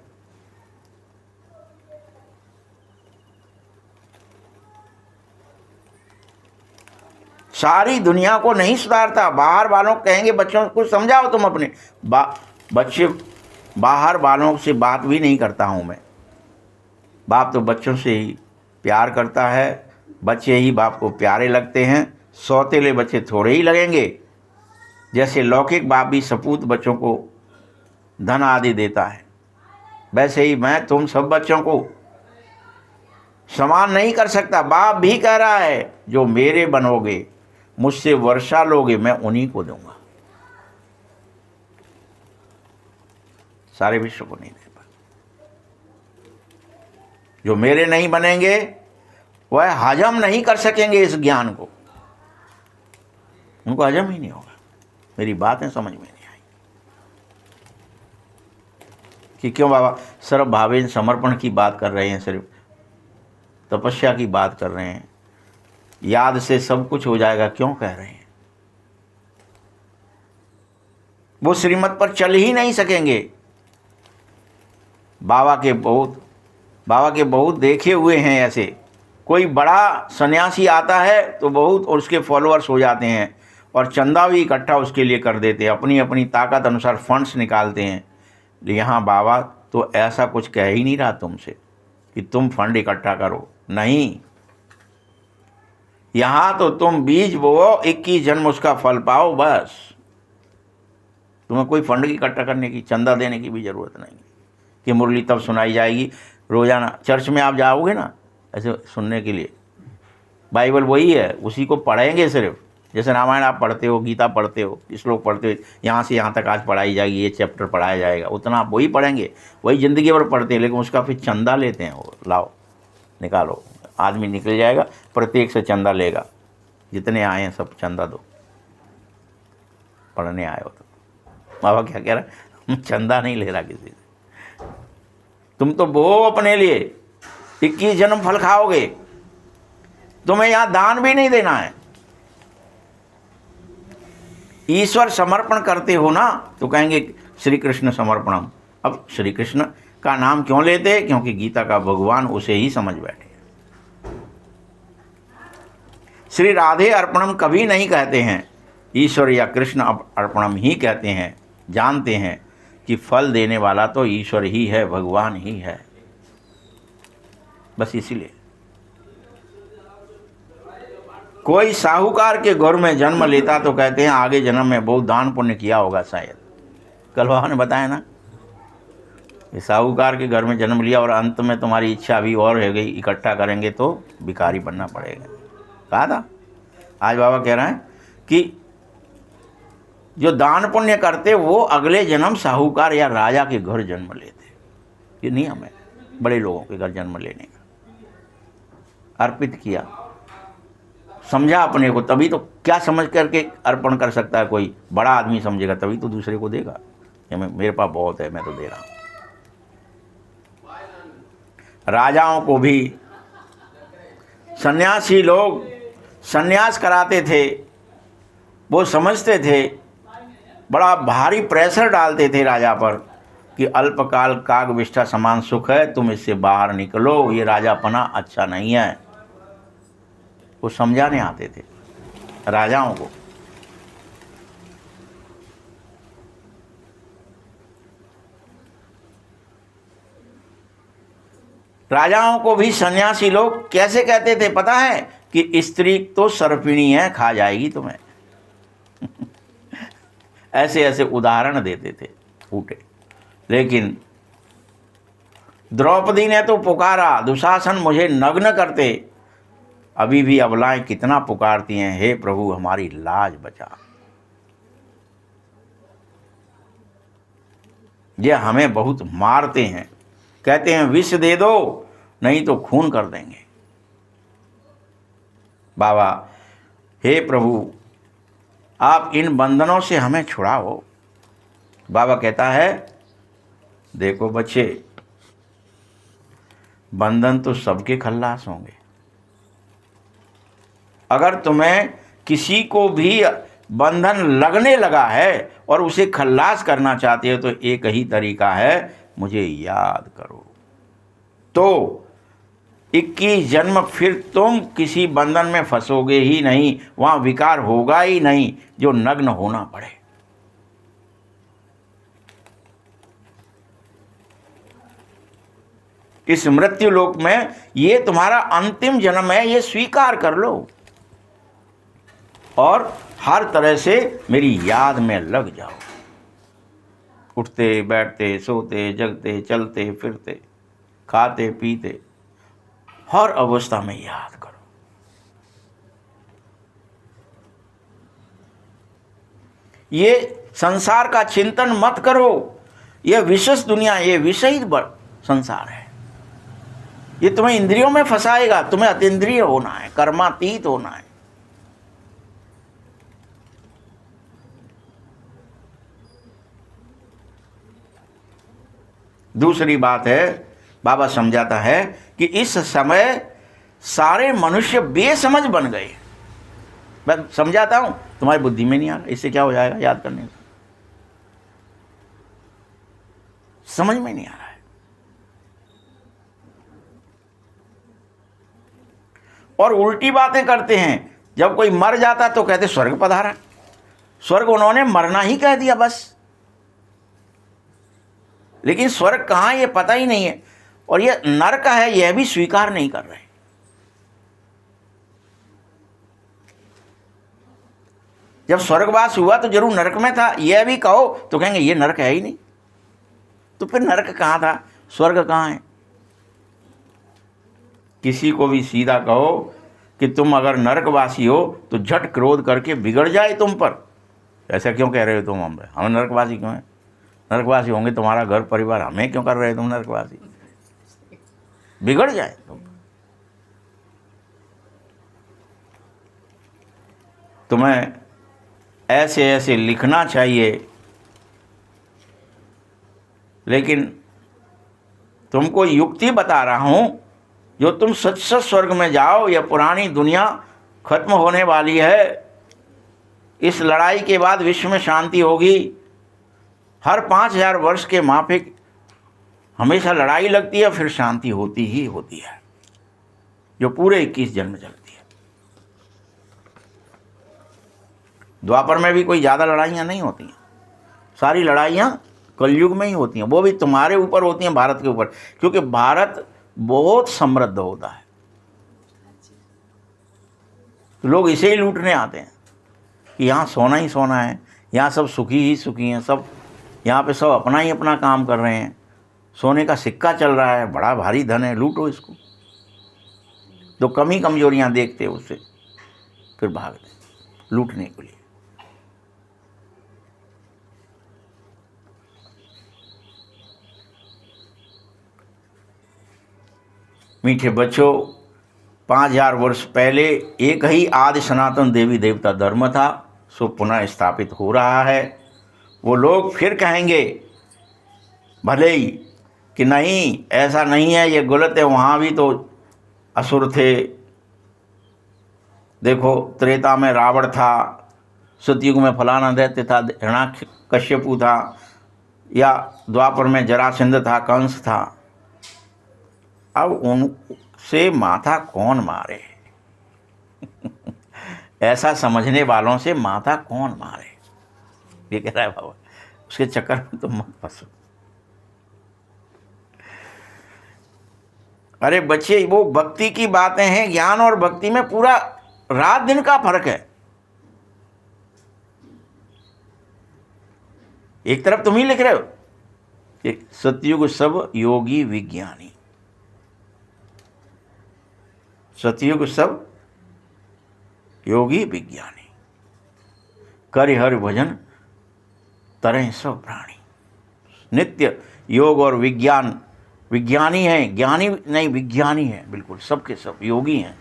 सारी दुनिया को नहीं सुधारता, बाहर वालों को कहेंगे बच्चों को समझाओ तुम अपने, बच्चे बाहर वालों से बात भी नहीं करता हूं मैं, बाप तो बच्चों से ही प्यार करता है, बच्चे ही बाप को प्यारे लगते हैं, सौतेले बच्चे थोड़े ही लगेंगे। जैसे लौकिक बाप भी सपूत बच्चों को धन आदि देता है, वैसे ही मैं तुम सब बच्चों को समान नहीं कर सकता। बाप भी कह रहा है जो मेरे बनोगे, मुझसे वर्षा लोगे, मैं उन्हीं को दूंगा, सारे विश्व को नहीं दे पाए। जो मेरे नहीं बनेंगे वह हजम नहीं कर सकेंगे इस ज्ञान को, उनको हजम ही नहीं होगा। मेरी बातें समझ में नहीं आई कि क्यों बाबा सर्व भावेन समर्पण की बात कर रहे हैं, सिर्फ तपस्या की बात कर रहे हैं, याद से सब कुछ हो जाएगा क्यों कह रहे हैं। वो श्रीमत पर चल ही नहीं सकेंगे। बाबा के बहुत देखे हुए हैं ऐसे, कोई बड़ा सन्यासी आता है तो बहुत और उसके फॉलोअर्स हो जाते हैं और चंदा भी इकट्ठा उसके लिए कर देते हैं, अपनी अपनी ताकत अनुसार फंड्स निकालते हैं। यहाँ बाबा तो ऐसा कुछ कह ही नहीं रहा तुमसे कि तुम फंड इकट्ठा करो, नहीं, यहाँ तो तुम बीज बोओ, 21 जन्म उसका फल पाओ, बस। तुम्हें कोई फंड इकट्ठा करने की, चंदा देने की भी ज़रूरत नहीं कि मुरली तब सुनाई जाएगी। रोज़ाना चर्च में आप जाओगे ना ऐसे सुनने के लिए, बाइबल वही है, उसी को पढ़ेंगे सिर्फ। जैसे रामायण आप पढ़ते हो, गीता पढ़ते हो, श्लोक पढ़ते हो, यहाँ से यहाँ तक आज पढ़ाई जाएगी, ये चैप्टर पढ़ाया जाएगा, उतना आप वही पढ़ेंगे, वही ज़िंदगी भर पढ़ते हैं। लेकिन उसका फिर चंदा लेते हैं, वो लाओ निकालो, आदमी निकल जाएगा, प्रत्येक से चंदा लेगा, जितने आए हैं सब चंदा दो, पढ़ने आए हो तो। बाबा क्या कह रहा है, चंदा नहीं ले रहा किसी से, तुम तो वो अपने लिए 21 जन्म फल खाओगे, तुम्हें यहाँ दान भी नहीं देना है। ईश्वर समर्पण करते हो ना, तो कहेंगे श्री कृष्ण समर्पणम। अब श्री कृष्ण का नाम क्यों लेते? क्योंकि गीता का भगवान उसे ही समझ बैठे। श्री राधे अर्पणम कभी नहीं कहते हैं, ईश्वर या कृष्ण अर्पणम ही कहते हैं। जानते हैं कि फल देने वाला तो ईश्वर ही है, भगवान ही है, बस इसीलिए। कोई साहूकार के घर में जन्म लेता तो कहते हैं आगे जन्म में बहुत दान पुण्य किया होगा शायद। कल बाबा ने बताया ना, ये साहूकार के घर में जन्म लिया और अंत में तुम्हारी इच्छा भी और हो गई, इकट्ठा करेंगे तो भिखारी बनना पड़ेगा, कहा था। आज बाबा कह रहे हैं कि जो दान पुण्य करते वो अगले जन्म साहूकार या राजा के घर जन्म लेते। ये नियम है बड़े लोगों के घर जन्म लेने का। अर्पित किया, समझा अपने को, तभी तो। क्या समझ करके अर्पण कर सकता है कोई? बड़ा आदमी समझेगा तभी तो दूसरे को देगा। ये मेरे पास बहुत है, मैं तो दे रहा हूँ। राजाओं को भी सन्यासी लोग सन्यास कराते थे, वो समझते थे, बड़ा भारी प्रेशर डालते थे राजा पर कि अल्पकाल काग विष्ठा समान सुख है, तुम इससे बाहर निकलो, ये राजापना अच्छा नहीं है। वो समझाने आते थे राजाओं को। राजाओं को भी सन्यासी लोग कैसे कहते थे पता है? कि स्त्री तो सर्पिणी है, खा जाएगी तुम्हें। ऐसे ऐसे उदाहरण देते थे फूटे। लेकिन द्रौपदी ने तो पुकारा, दुशासन मुझे नग्न करते। अभी भी अबलाएं कितना पुकारती हैं, हे प्रभु हमारी लाज बचा। ये हमें बहुत मारते हैं, कहते हैं विष दे दो नहीं तो खून कर देंगे। बाबा, हे प्रभु आप इन बंधनों से हमें छुड़ाओ। बाबा कहता है देखो बच्चे, बंधन तो सबके खल्लास होंगे। अगर तुम्हें किसी को भी बंधन लगने लगा है और उसे खल्लास करना चाहते हो तो एक ही तरीका है, मुझे याद करो। तो 21 जन्म फिर तुम किसी बंधन में फंसोगे ही नहीं, वहां विकार होगा ही नहीं जो नग्न होना पड़े। इस मृत्यु लोक में ये तुम्हारा अंतिम जन्म है, ये स्वीकार कर लो और हर तरह से मेरी याद में लग जाओ। उठते बैठते, सोते जगते, चलते फिरते, खाते पीते, हर अवस्था में याद करो। ये संसार का चिंतन मत करो। ये विशेष दुनिया, ये विषयी संसार है, ये तुम्हें इंद्रियों में फंसाएगा। तुम्हें अतीन्द्रिय होना है, कर्मातीत होना है। दूसरी बात है, बाबा समझाता है कि इस समय सारे मनुष्य बेसमझ बन गए। मैं समझाता हूं, तुम्हारी बुद्धि में नहीं आ रहा, इससे क्या हो जाएगा याद करने का? समझ में नहीं आ रहा है। और उल्टी बातें करते हैं। जब कोई मर जाता तो कहते स्वर्ग पधारा। स्वर्ग उन्होंने मरना ही कह दिया बस, लेकिन स्वर्ग कहाँ ये पता ही नहीं है। और ये नरक है यह भी स्वीकार नहीं कर रहे। जब स्वर्गवास हुआ तो जरूर नरक में था, यह भी कहो तो कहेंगे ये नरक है ही नहीं। तो फिर नरक कहाँ था, स्वर्ग कहाँ है? किसी को भी सीधा कहो कि तुम अगर नरकवासी हो तो झट क्रोध करके बिगड़ जाए तुम पर। ऐसा क्यों कह रहे हो तुम हम नरकवासी क्यों हैं? नरकवासी होंगे तुम्हारा घर परिवार, हमें क्यों कर रहे हो तुम नरकवासी? बिगड़ जाए तुम। तुम्हें ऐसे ऐसे लिखना चाहिए, लेकिन तुमको युक्ति बता रहा हूं, जो तुम सच सच स्वर्ग में जाओ। यह पुरानी दुनिया खत्म होने वाली है। इस लड़ाई के बाद विश्व में शांति होगी। हर 5000 वर्ष के माफिक हमेशा लड़ाई लगती है, फिर शांति होती ही होती है, जो पूरे 21 जन्म चलती है। द्वापर में भी कोई ज़्यादा लड़ाइयाँ नहीं होती हैं, सारी लड़ाइयाँ कलयुग में ही होती हैं। वो भी तुम्हारे ऊपर होती हैं, भारत के ऊपर, क्योंकि भारत बहुत समृद्ध होता है। तो लोग इसे ही लूटने आते हैं कि यहाँ सोना ही सोना है, यहाँ सब सुखी ही सुखी हैं, सब यहाँ पे सब अपना ही अपना काम कर रहे हैं, सोने का सिक्का चल रहा है, बड़ा भारी धन है, लूटो इसको। तो कमी कमजोरियाँ देखते उससे फिर भागते लूटने के लिए। मीठे बच्चों, 5000 वर्ष पहले एक ही आदि सनातन देवी देवता धर्म था, सो पुनः स्थापित हो रहा है। वो लोग फिर कहेंगे भले ही कि नहीं ऐसा नहीं है, ये गलत है, वहाँ भी तो असुर थे। देखो त्रेता में रावण था, सतयुग में फलाना दैत्य था, हिरण्यकश्यपु था, या द्वापर में जरासंध था, कंस था। अब उनसे माथा कौन मारे? ऐसा समझने वालों से माथा कौन मारे? ये कह रहा है बाबा, उसके चक्कर में तुम मत फंसो। अरे बच्चे, वो भक्ति की बातें हैं। ज्ञान और भक्ति में पूरा रात दिन का फर्क है। एक तरफ तुम ही लिख रहे हो कि सतयुग सब योगी विज्ञानी, सतयुग सब योगी विज्ञानी, करि हरि भजन तरह सब प्राणी। नित्य योग और विज्ञान, विज्ञानी हैं, ज्ञानी नहीं विज्ञानी है, बिल्कुल सबके सब योगी हैं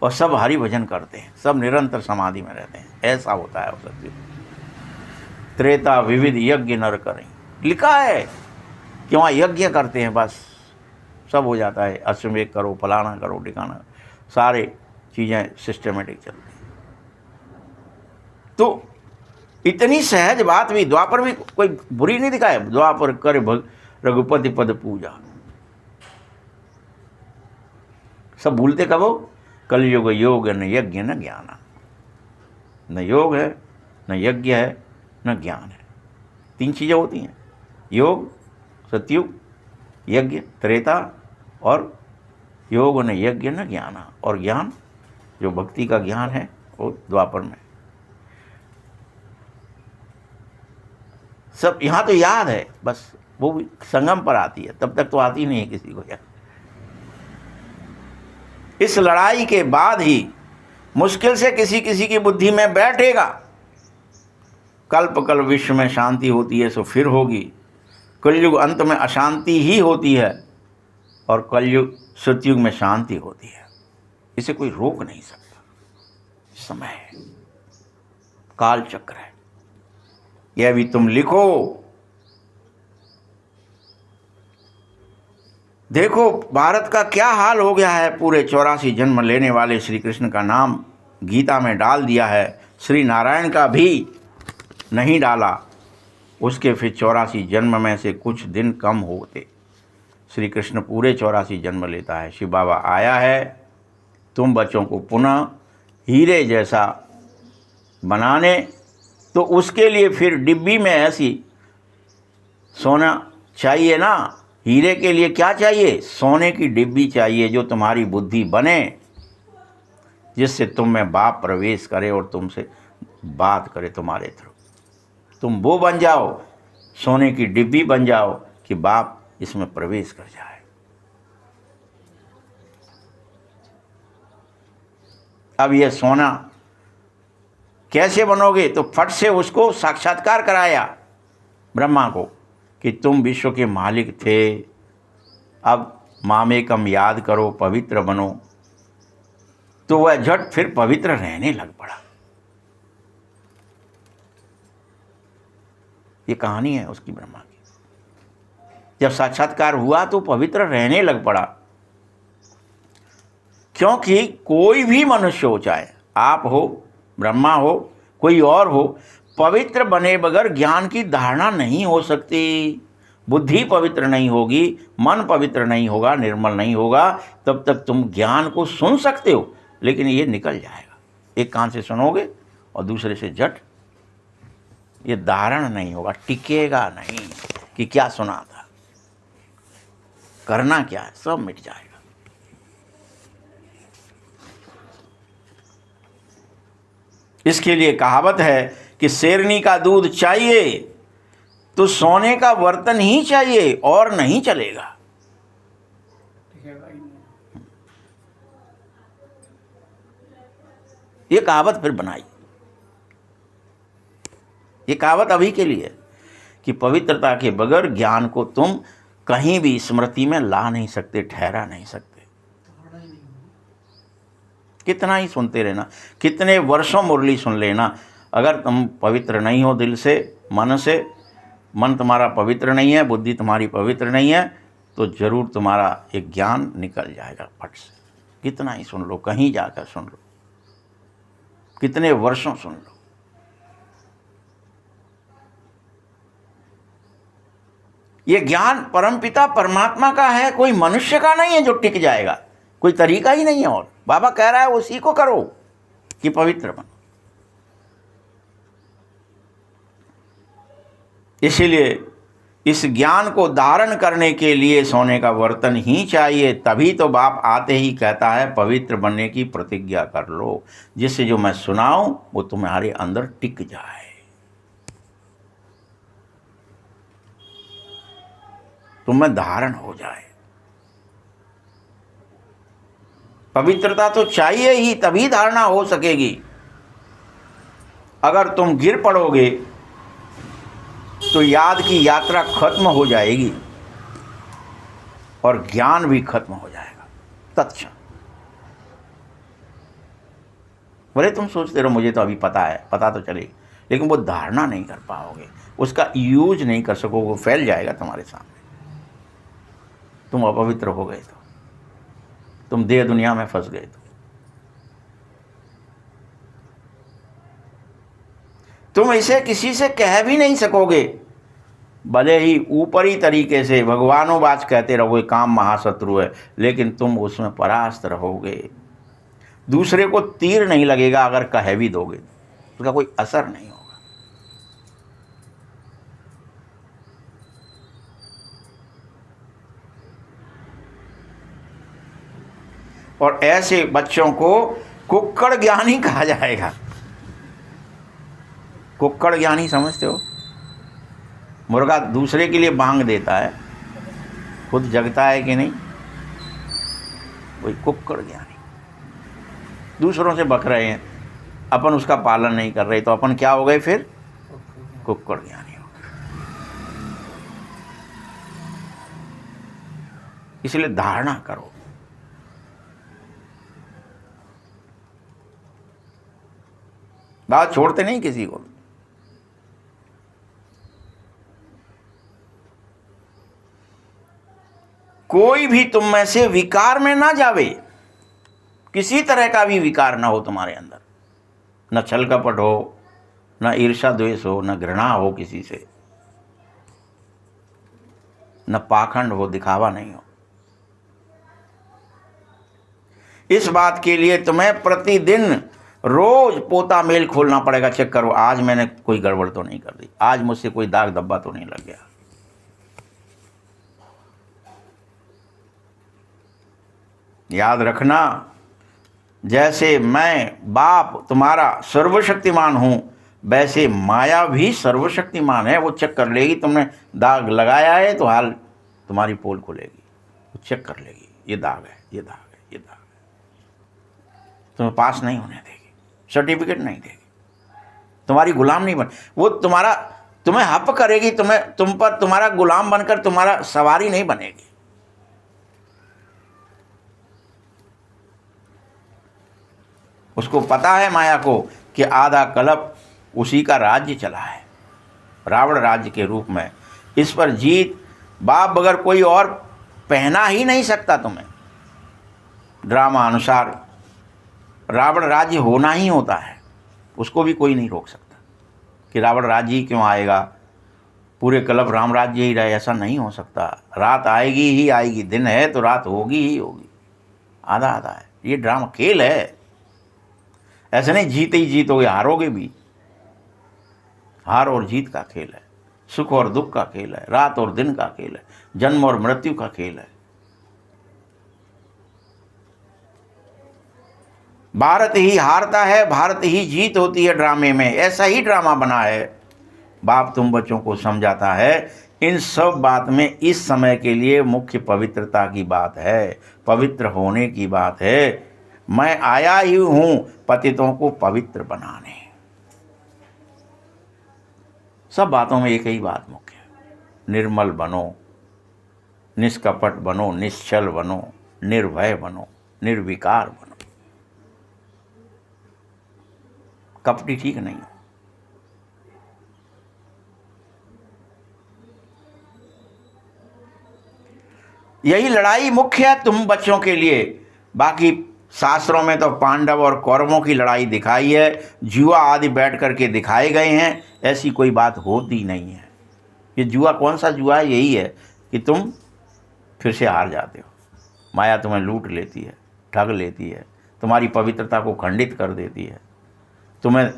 और सब हरि भजन करते हैं, सब निरंतर समाधि में रहते हैं। ऐसा होता है सत्युग। त्रेता विविध यज्ञ नर करें, लिखा है कि वहाँ यज्ञ करते हैं, बस सब हो जाता है। अश्वमेध करो, फलाना करो, ठिकाना, सारे चीज़ें सिस्टमेटिक चलती हैं। तो इतनी सहज बात भी द्वापर भी कोई बुरी नहीं दिखाए। द्वापर कर रघुपति पद पूजा, सब भूलते कब हो? कलयुग योग न यज्ञ न ज्ञान। न योग है, न यज्ञ है, न ज्ञान है। 3 चीज़ें होती हैं, योग सतयुग, यज्ञ त्रेता, और योग न यज्ञ न ज्ञान। और ज्ञान जो भक्ति का ज्ञान है वो द्वापर में। सब यहाँ तो याद है, बस वो भी संगम पर आती है, तब तक तो आती नहीं है किसी को याद। इस लड़ाई के बाद ही मुश्किल से किसी किसी की बुद्धि में बैठेगा। कल्प कल्प विश्व में शांति होती है, सो फिर होगी। कलयुग अंत में अशांति ही होती है, और कलयुग सतयुग में शांति होती है। इसे कोई रोक नहीं सकता। समय है, काल चक्र है, यह भी तुम लिखो। देखो भारत का क्या हाल हो गया है। पूरे 84 जन्म लेने वाले श्री कृष्ण का नाम गीता में डाल दिया है, श्री नारायण का भी नहीं डाला। उसके फिर 84 जन्म में से कुछ दिन कम होते। श्री कृष्ण पूरे 84 जन्म लेता है। शिव बाबा आया है तुम बच्चों को पुनः हीरे जैसा बनाने। तो उसके लिए फिर डिब्बी में ऐसी सोना चाहिए ना। हीरे के लिए क्या चाहिए? सोने की डिब्बी चाहिए, जो तुम्हारी बुद्धि बने, जिससे तुम में बाप प्रवेश करे और तुमसे बात करे तुम्हारे थ्रू। तुम वो बन जाओ, सोने की डिब्बी बन जाओ कि बाप इसमें प्रवेश कर जाए। अब ये सोना कैसे बनोगे? तो फट से उसको साक्षात्कार कराया ब्रह्मा को कि तुम विश्व के मालिक थे, अब मामेकम याद करो, पवित्र बनो। तो वह झट फिर पवित्र रहने लग पड़ा। ये कहानी है उसकी ब्रह्मा की। जब साक्षात्कार हुआ तो पवित्र रहने लग पड़ा। क्योंकि कोई भी मनुष्य हो, चाहे आप हो, ब्रह्मा हो, कोई और हो, पवित्र बने बगैर ज्ञान की धारणा नहीं हो सकती। बुद्धि पवित्र नहीं होगी, मन पवित्र नहीं होगा, निर्मल नहीं होगा, तब तक तुम ज्ञान को सुन सकते हो, लेकिन ये निकल जाएगा। एक कान से सुनोगे और दूसरे से जट, ये धारण नहीं होगा, टिकेगा नहीं कि क्या सुना था, करना क्या है, सब मिट जाएगा। इसके लिए कहावत है कि शेरनी का दूध चाहिए तो सोने का बर्तन ही चाहिए और नहीं चलेगा। टिकेगा ही नहीं। ये कहावत फिर बनाई। ये कहावत अभी के लिए कि पवित्रता के बगैर ज्ञान को तुम कहीं भी स्मृति में ला नहीं सकते, ठहरा नहीं सकते। कितना ही सुनते रहना, कितने वर्षों मुरली सुन लेना, अगर तुम पवित्र नहीं हो दिल से, मन से, मन तुम्हारा पवित्र नहीं है, बुद्धि तुम्हारी पवित्र नहीं है, तो जरूर तुम्हारा एक ज्ञान निकल जाएगा फट से। कितना ही सुन लो, कहीं जाकर सुन लो, कितने वर्षों सुन लो। ये ज्ञान परमपिता परमात्मा का है, कोई मनुष्य का नहीं है जो टिक जाएगा, कोई तरीका ही नहीं है। और बाबा कह रहा है उसी को करो कि पवित्र बनो। इसीलिए इस ज्ञान को धारण करने के लिए सोने का बर्तन ही चाहिए। तभी तो बाप आते ही कहता है पवित्र बनने की प्रतिज्ञा कर लो, जिससे जो मैं सुनाऊं वो तुम्हारे अंदर टिक जाए, तुम्हें धारण हो जाए। पवित्रता तो चाहिए ही, तभी धारणा हो सकेगी। अगर तुम गिर पड़ोगे तो याद की यात्रा खत्म हो जाएगी और ज्ञान भी खत्म हो जाएगा तत्क्षण। बोले तुम सोचते रहो मुझे तो अभी पता है, पता तो चलेगी, लेकिन वो धारणा नहीं कर पाओगे, उसका यूज नहीं कर सकोगे, वो फैल जाएगा तुम्हारे सामने। तुम अपवित्र हो गए तो, तुम देह दुनिया में फंस गए तो, तुम इसे किसी से कह भी नहीं सकोगे। भले ही ऊपरी तरीके से भगवानों कहते रहोगे काम महाशत्रु है, लेकिन तुम उसमें परास्त रहोगे। दूसरे को तीर नहीं लगेगा, अगर कह भी दोगे उसका कोई असर नहीं होगा। और ऐसे बच्चों को कुक्कड़ ज्ञानी कहा जाएगा। कुक्कड़ ज्ञानी समझते हो? मुर्गा दूसरे के लिए बांग देता है, खुद जगता है कि नहीं, वही कुक्कड़ ज्ञानी। दूसरों से बक रहे हैं, अपन उसका पालन नहीं कर रहे, तो अपन क्या हो गए फिर? कुक्कड़ ज्ञानी हो गए। इसलिए धारणा करो। बात छोड़ते नहीं किसी को। कोई भी तुम में से विकार में ना जावे, किसी तरह का भी विकार ना हो तुम्हारे अंदर, न छल कपट हो, न ईर्ष्या द्वेष हो, न घृणा हो किसी से, न पाखंड हो, दिखावा नहीं हो। इस बात के लिए तुम्हें प्रतिदिन रोज पोता मेल खोलना पड़ेगा, चेक करो आज मैंने कोई गड़बड़ तो नहीं कर दी, आज मुझसे कोई दाग धब्बा तो नहीं लग गया। याद रखना, जैसे मैं बाप तुम्हारा सर्वशक्तिमान हूं, वैसे माया भी सर्वशक्तिमान है। वो चेक कर लेगी, तुमने दाग लगाया है तो हाल तुम्हारी पोल खुलेगी, वो चेक कर लेगी, ये दाग है, ये दाग है, ये दाग है। तुम्हें पास नहीं होने देगी, सर्टिफिकेट नहीं देगी, तुम्हारी गुलाम नहीं बन, वो तुम्हें हप करेगी, तुम पर तुम्हारा गुलाम बनकर तुम्हारा सवारी नहीं बनेगी। उसको पता है माया को कि आधा कल्प उसी का राज्य चला है, रावण राज्य के रूप में। इस पर जीत बाप बगैर कोई और पहना ही नहीं सकता तुम्हें। ड्रामा अनुसार रावण राज्य होना ही होता है, उसको भी कोई नहीं रोक सकता कि रावण राज्य ही क्यों आएगा, पूरे कल्प राम राज्य ही रहे, ऐसा नहीं हो सकता। रात आएगी ही आएगी, दिन है तो रात होगी ही होगी, आधा आधा है। ये ड्रामा खेल है, ऐसे नहीं जीते ही जीतोगे, हारोगे भी। हार और जीत का खेल है, सुख और दुख का खेल है, रात और दिन का खेल है, जन्म और मृत्यु का खेल है। भारत ही हारता है, भारत ही जीत होती है ड्रामे में। ऐसा ही ड्रामा बना है। बाप तुम बच्चों को समझाता है, इन सब बात में इस समय के लिए मुख्य पवित्रता की बात है, पवित्र होने की बात है। मैं आया ही हूं पतितों को पवित्र बनाने। सब बातों में एक ही बात मुख्य है, निर्मल बनो, निष्कपट बनो, निश्चल बनो, निर्भय बनो, निर्विकार बनो। कपटी ठीक नहीं हो। यही लड़ाई मुख्य है तुम बच्चों के लिए। बाकी शास्त्रों में तो पांडव और कौरवों की लड़ाई दिखाई है, जुआ आदि बैठ करके दिखाए गए हैं, ऐसी कोई बात होती नहीं है। ये जुआ कौन सा जुआ है? यही है कि तुम फिर से हार जाते हो, माया तुम्हें लूट लेती है, ठग लेती है, तुम्हारी पवित्रता को खंडित कर देती है, तुम्हें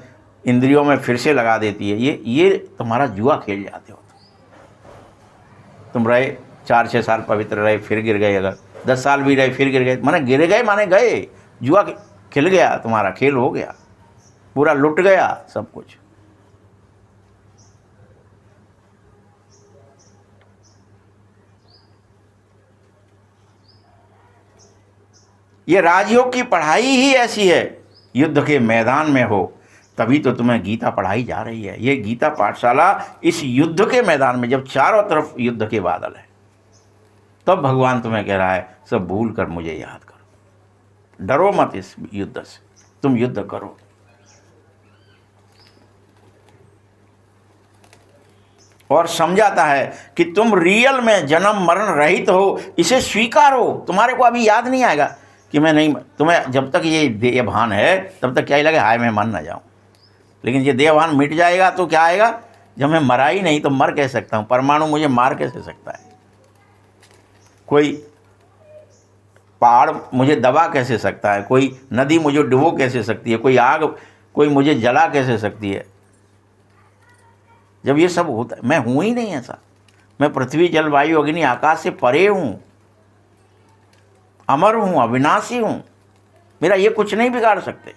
इंद्रियों में फिर से लगा देती है। ये तुम्हारा जुआ खेल जाते हो। तुम रहे 4-6 साल पवित्र रहे, फिर गिर गए, अगर 10 साल भी रहे फिर गिर गए, माने गिर गए माने गए, जुआ खिल गया, तुम्हारा खेल हो गया, पूरा लुट गया सब कुछ। ये राजयोग की पढ़ाई ही ऐसी है। युद्ध के मैदान में हो तभी तो तुम्हें गीता पढ़ाई जा रही है। ये गीता पाठशाला इस युद्ध के मैदान में, जब चारों तरफ युद्ध के बादल है, तब भगवान तुम्हें कह रहा है सब भूल कर मुझे याद करो, डरो मत इस युद्ध से, तुम युद्ध करो। और समझाता है कि तुम रियल में जन्म मरण रहित हो, इसे स्वीकारो। तुम्हारे को अभी याद नहीं आएगा कि मैं नहीं, तुम्हें जब तक ये देहभान है तब तक क्या ही लगे हाय मैं मर ना जाऊं। लेकिन ये देहभान मिट जाएगा तो क्या आएगा, जब मैं मरा ही नहीं तो मर कैसे सकता हूं, परमाणु मुझे मार कैसे सकता है, कोई पहाड़ मुझे दबा कैसे सकता है, कोई नदी मुझे डुबो कैसे सकती है, कोई आग कोई मुझे जला कैसे सकती है। जब ये सब होता है, मैं हूं ही नहीं ऐसा, मैं पृथ्वी जल वायु अग्नि आकाश से परे हूं, अमर हूं, अविनाशी हूं, मेरा ये कुछ नहीं बिगाड़ सकते।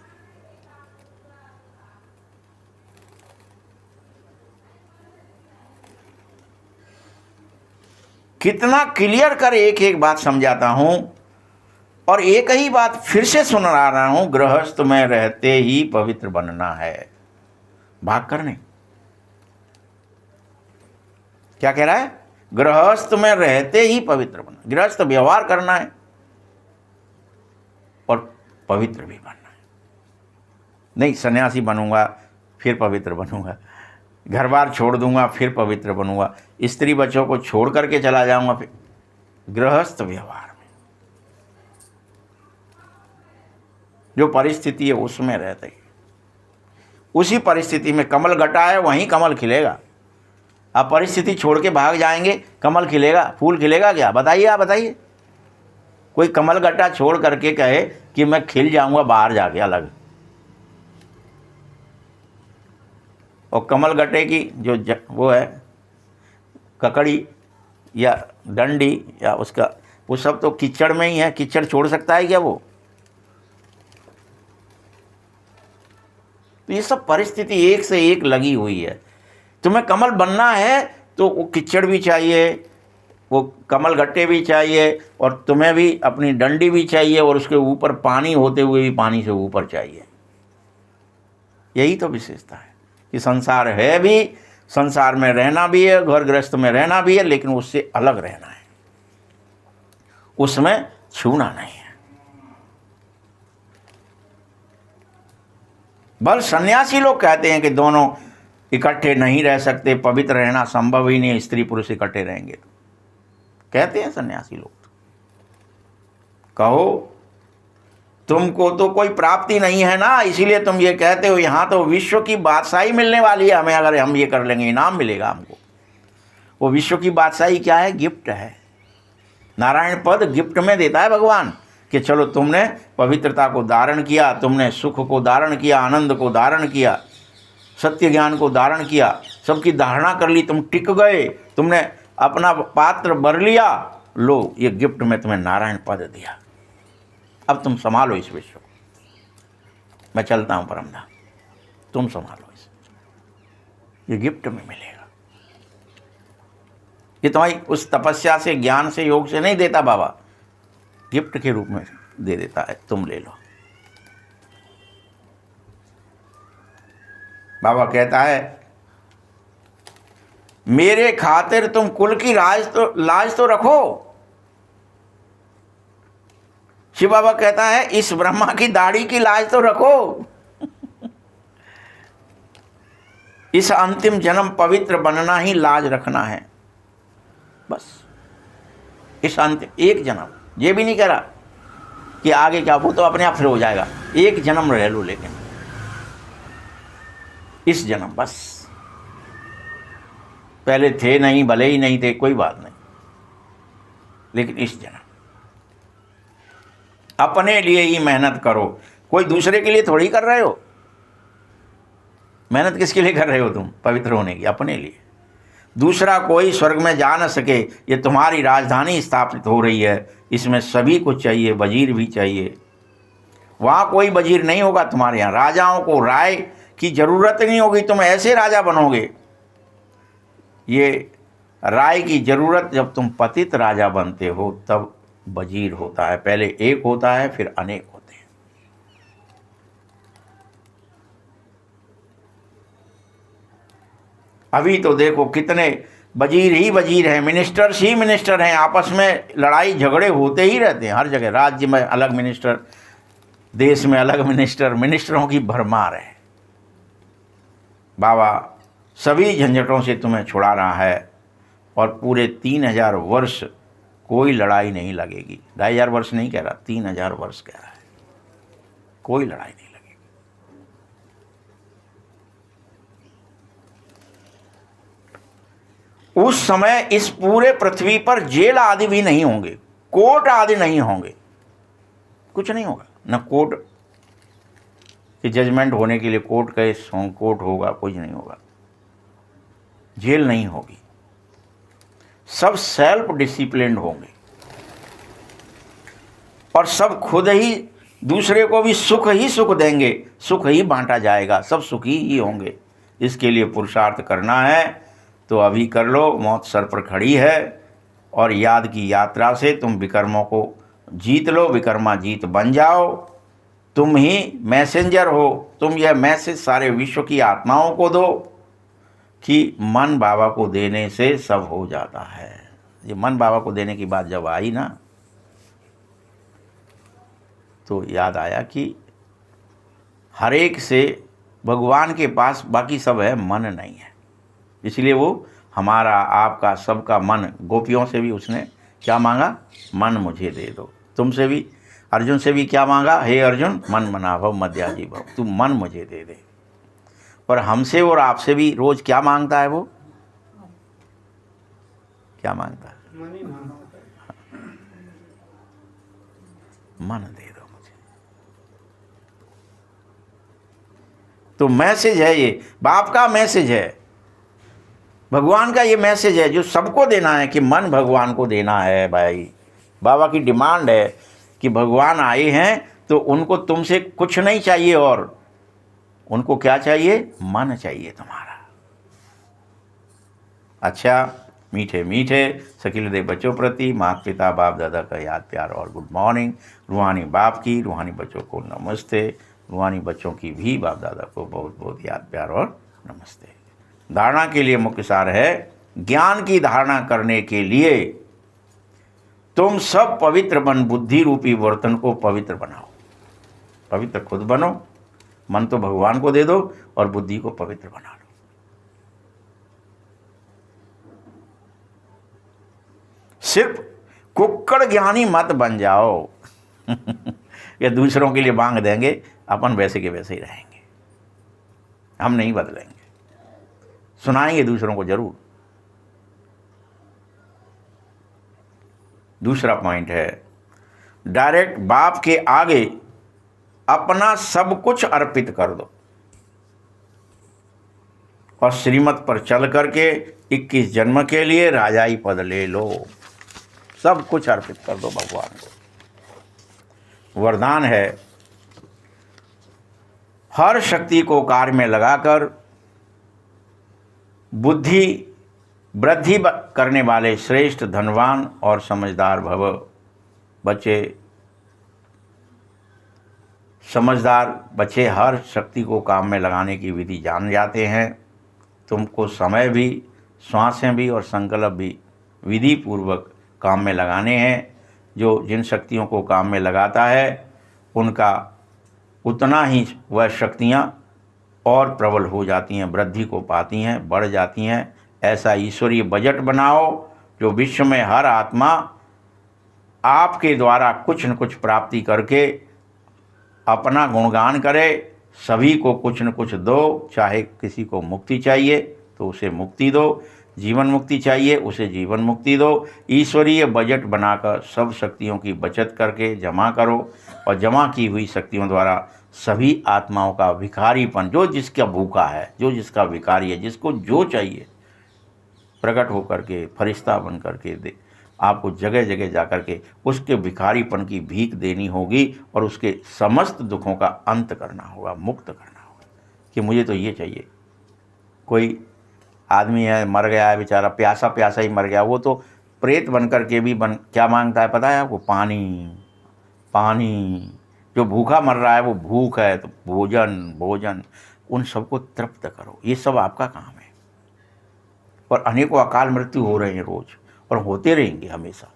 कितना क्लियर कर एक एक बात समझाता हूं, और एक ही बात फिर से सुना रहा हूं, गृहस्थ में रहते ही पवित्र बनना है, भाग कर नहीं। क्या कह रहा है? गृहस्थ में रहते ही पवित्र बनना, गृहस्थ व्यवहार करना है और पवित्र भी बनना है। नहीं सन्यासी बनूंगा फिर पवित्र बनूंगा, घर बार छोड़ दूंगा फिर पवित्र बनूंगा, स्त्री बच्चों को छोड़ करके चला जाऊंगा फिर। गृहस्थ व्यवहार में जो परिस्थिति है उसमें रहते ही, उसी परिस्थिति में कमल गटा है वहीं कमल खिलेगा। आप परिस्थिति छोड़ के भाग जाएंगे, कमल खिलेगा, फूल खिलेगा क्या? बताइए, आप बताइए। कोई कमल गट्टा छोड़ करके कहे कि मैं खिल जाऊंगा बाहर जाके अलग, और कमल गट्टे की जो वो है ककड़ी या डंडी या उसका, वो सब तो कीचड़ में ही है, कीचड़ छोड़ सकता है क्या वो? तो ये सब परिस्थिति एक से एक लगी हुई है। तुम्हें कमल बनना है तो वो कीचड़ भी चाहिए, वो कमल गट्टे भी चाहिए और तुम्हें भी अपनी डंडी भी चाहिए और उसके ऊपर पानी होते हुए भी पानी से ऊपर चाहिए। यही तो विशेषता है कि संसार है भी, संसार में रहना भी है, घर गृहस्थ में रहना भी है, लेकिन उससे अलग रहना है, उसमें छूना नहीं है। बल सन्यासी लोग कहते हैं कि दोनों इकट्ठे नहीं रह सकते, पवित्र रहना संभव ही नहीं, स्त्री पुरुष इकट्ठे रहेंगे तो, कहते हैं सन्यासी लोग। कहो तुमको तो कोई प्राप्ति नहीं है ना, इसीलिए तुम ये कहते हो। यहाँ तो विश्व की बादशाही मिलने वाली है हमें, अगर हम ये कर लेंगे इनाम मिलेगा हमको। वो विश्व की बादशाही क्या है? गिफ्ट है। नारायण पद गिफ्ट में देता है भगवान कि चलो तुमने पवित्रता को धारण किया, तुमने सुख को धारण किया, आनंद को धारण किया, सत्य ज्ञान को धारण किया, सबकी धारणा कर ली, तुम टिक गए, तुमने अपना पात्र भर लिया, लो ये गिफ्ट में तुम्हें नारायण पद दिया, अब तुम संभालो इस विश्व को, मैं चलता हूँ परमधाम, तुम संभालो इसे, ये गिफ्ट में मिलेगा। ये तुम्हारी उस तपस्या से, ज्ञान से, योग से नहीं देता बाबा, गिफ्ट के रूप में दे देता है, तुम ले लो। बाबा कहता है मेरे खातिर तुम कुल की लाज तो रखो। शिव बाबा कहता है इस ब्रह्मा की दाढ़ी की लाज तो रखो। इस अंतिम जन्म पवित्र बनना ही लाज रखना है, बस। इस अंतिम एक जन्म, ये भी नहीं कह रहा कि आगे क्या, वो तो अपने आप फिर हो जाएगा, एक जन्म रह लो, लेकिन इस जन्म बस। पहले थे नहीं, भले ही नहीं थे, कोई बात नहीं, लेकिन इस जन्म अपने लिए ही मेहनत करो। कोई दूसरे के लिए थोड़ी कर रहे हो। मेहनत किसके लिए कर रहे हो तुम? पवित्र होने की, अपने लिए। दूसरा कोई स्वर्ग में जा न सके, ये तुम्हारी राजधानी स्थापित हो रही है, इसमें सभी को चाहिए, वजीर भी चाहिए। वहाँ कोई वजीर नहीं होगा तुम्हारे यहाँ। राजाओं को राय की जरूरत नहीं होगी, तुम ऐसे राजा बनोगे। ये राय की जरूरत जब तुम पतित राजा बनते हो तब वजीर होता है। पहले एक होता है, फिर अनेक होते हैं। अभी तो देखो कितने वजीर ही वजीर हैं, मिनिस्टर्स ही मिनिस्टर हैं, आपस में लड़ाई झगड़े होते ही रहते हैं हर जगह। राज्य में अलग मिनिस्टर, देश में अलग मिनिस्टर, मिनिस्टरों की भरमार है। बाबा सभी झंझटों से तुम्हें छुड़ा रहा है और पूरे 3000 वर्ष कोई लड़ाई नहीं लगेगी। 2500 वर्ष नहीं कह रहा, 3000 वर्ष कह रहा है, कोई लड़ाई नहीं लगेगी। उस समय इस पूरे पृथ्वी पर जेल आदि भी नहीं होंगे, कोर्ट आदि नहीं होंगे, कुछ नहीं होगा। न कोर्ट कि जजमेंट होने के लिए कोर्ट केस हो, कोर्ट होगा, कुछ नहीं होगा। जेल नहीं होगी, सब सेल्फ डिसिप्लिन होंगे और सब खुद ही दूसरे को भी सुख ही सुख देंगे, सुख ही बांटा जाएगा, सब सुखी ही होंगे। इसके लिए पुरुषार्थ करना है तो अभी कर लो, मौत सर पर खड़ी है। और याद की यात्रा से तुम विकर्मों को जीत लो, विकर्मा जीत बन जाओ। तुम ही मैसेंजर हो, तुम यह मैसेज सारे विश्व की आत्माओं को दो कि मन बाबा को देने से सब हो जाता है। ये मन बाबा को देने की बात जब आई ना, तो याद आया कि हर एक से भगवान के पास बाकी सब है, मन नहीं है। इसलिए वो हमारा, आपका, सबका मन, गोपियों से भी उसने क्या मांगा? मन मुझे दे दो। तुमसे भी, अर्जुन से भी क्या मांगा? हे अर्जुन मन मना भव मध्याजी भव, तू मन मुझे दे दे। और हमसे और आपसे भी रोज क्या मांगता है वो? क्या मांगता है? मन दे दो मुझे। तो मैसेज है ये, बाप का मैसेज है, भगवान का ये मैसेज है जो सबको देना है कि मन भगवान को देना है। भाई बाबा की डिमांड है कि भगवान आए हैं तो उनको तुमसे कुछ नहीं चाहिए, और उनको क्या चाहिए? मन चाहिए तुम्हारा। अच्छा, मीठे मीठे सखी हृदय बच्चों प्रति माता पिता बाप दादा का याद प्यार और गुड मॉर्निंग। रूहानी बाप की रूहानी बच्चों को नमस्ते। रूहानी बच्चों की भी बाप दादा को बहुत बहुत याद प्यार और नमस्ते। धारणा के लिए मुख्य सार है, ज्ञान की धारणा करने के लिए तुम सब पवित्र बन बुद्धि रूपी बर्तन को पवित्र बनाओ। पवित्र खुद बनो, मन तो भगवान को दे दो और बुद्धि को पवित्र बना लो। सिर्फ कुक्कड़ ज्ञानी मत बन जाओ या दूसरों के लिए मांग देंगे, अपन वैसे के वैसे ही रहेंगे, हम नहीं बदलेंगे, सुनाएंगे दूसरों को जरूर। दूसरा पॉइंट है, डायरेक्ट बाप के आगे अपना सब कुछ अर्पित कर दो और श्रीमत पर चल करके 21 जन्म के लिए राजाई पद ले लो। सब कुछ अर्पित कर दो भगवान को। वरदान है, हर शक्ति को कार्य में लगाकर बुद्धि वृद्धि करने वाले श्रेष्ठ धनवान और समझदार भव। समझदार बच्चे हर शक्ति को काम में लगाने की विधि जान जाते हैं। तुमको समय भी, श्वासें भी और संकल्प भी विधि पूर्वक काम में लगाने हैं। जो जिन शक्तियों को काम में लगाता है उनका उतना ही वह शक्तियाँ और प्रबल हो जाती हैं, वृद्धि को पाती हैं, बढ़ जाती हैं। ऐसा ईश्वरीय बजट बनाओ जो विश्व में हर आत्मा आपके द्वारा कुछ न कुछ प्राप्ति करके अपना गुणगान करे। सभी को कुछ न कुछ दो, चाहे किसी को मुक्ति चाहिए तो उसे मुक्ति दो, जीवन मुक्ति चाहिए उसे जीवन मुक्ति दो। ईश्वरीय बजट बनाकर सब शक्तियों की बचत करके जमा करो और जमा की हुई शक्तियों द्वारा सभी आत्माओं का भिखारीपन, जो जिसका भूखा है, जो जिसका भिखारी है, जिसको जो चाहिए, प्रकट होकर के फरिश्ता बन करके दे। आपको जगह जगह जा कर के उसके भिखारीपन की भीख देनी होगी और उसके समस्त दुखों का अंत करना होगा, मुक्त करना होगा कि मुझे तो ये चाहिए। कोई आदमी है, मर गया है बेचारा, प्यासा प्यासा ही मर गया, वो तो प्रेत बन कर के भी क्या मांगता है पता है आपको? पानी, पानी। जो भूखा मर रहा है वो भूख है तो भोजन, भोजन। उन सबको तृप्त करो, ये सब आपका काम है। और अनेकों अकाल मृत्यु हो रहे हैं रोज और होते रहेंगे हमेशा।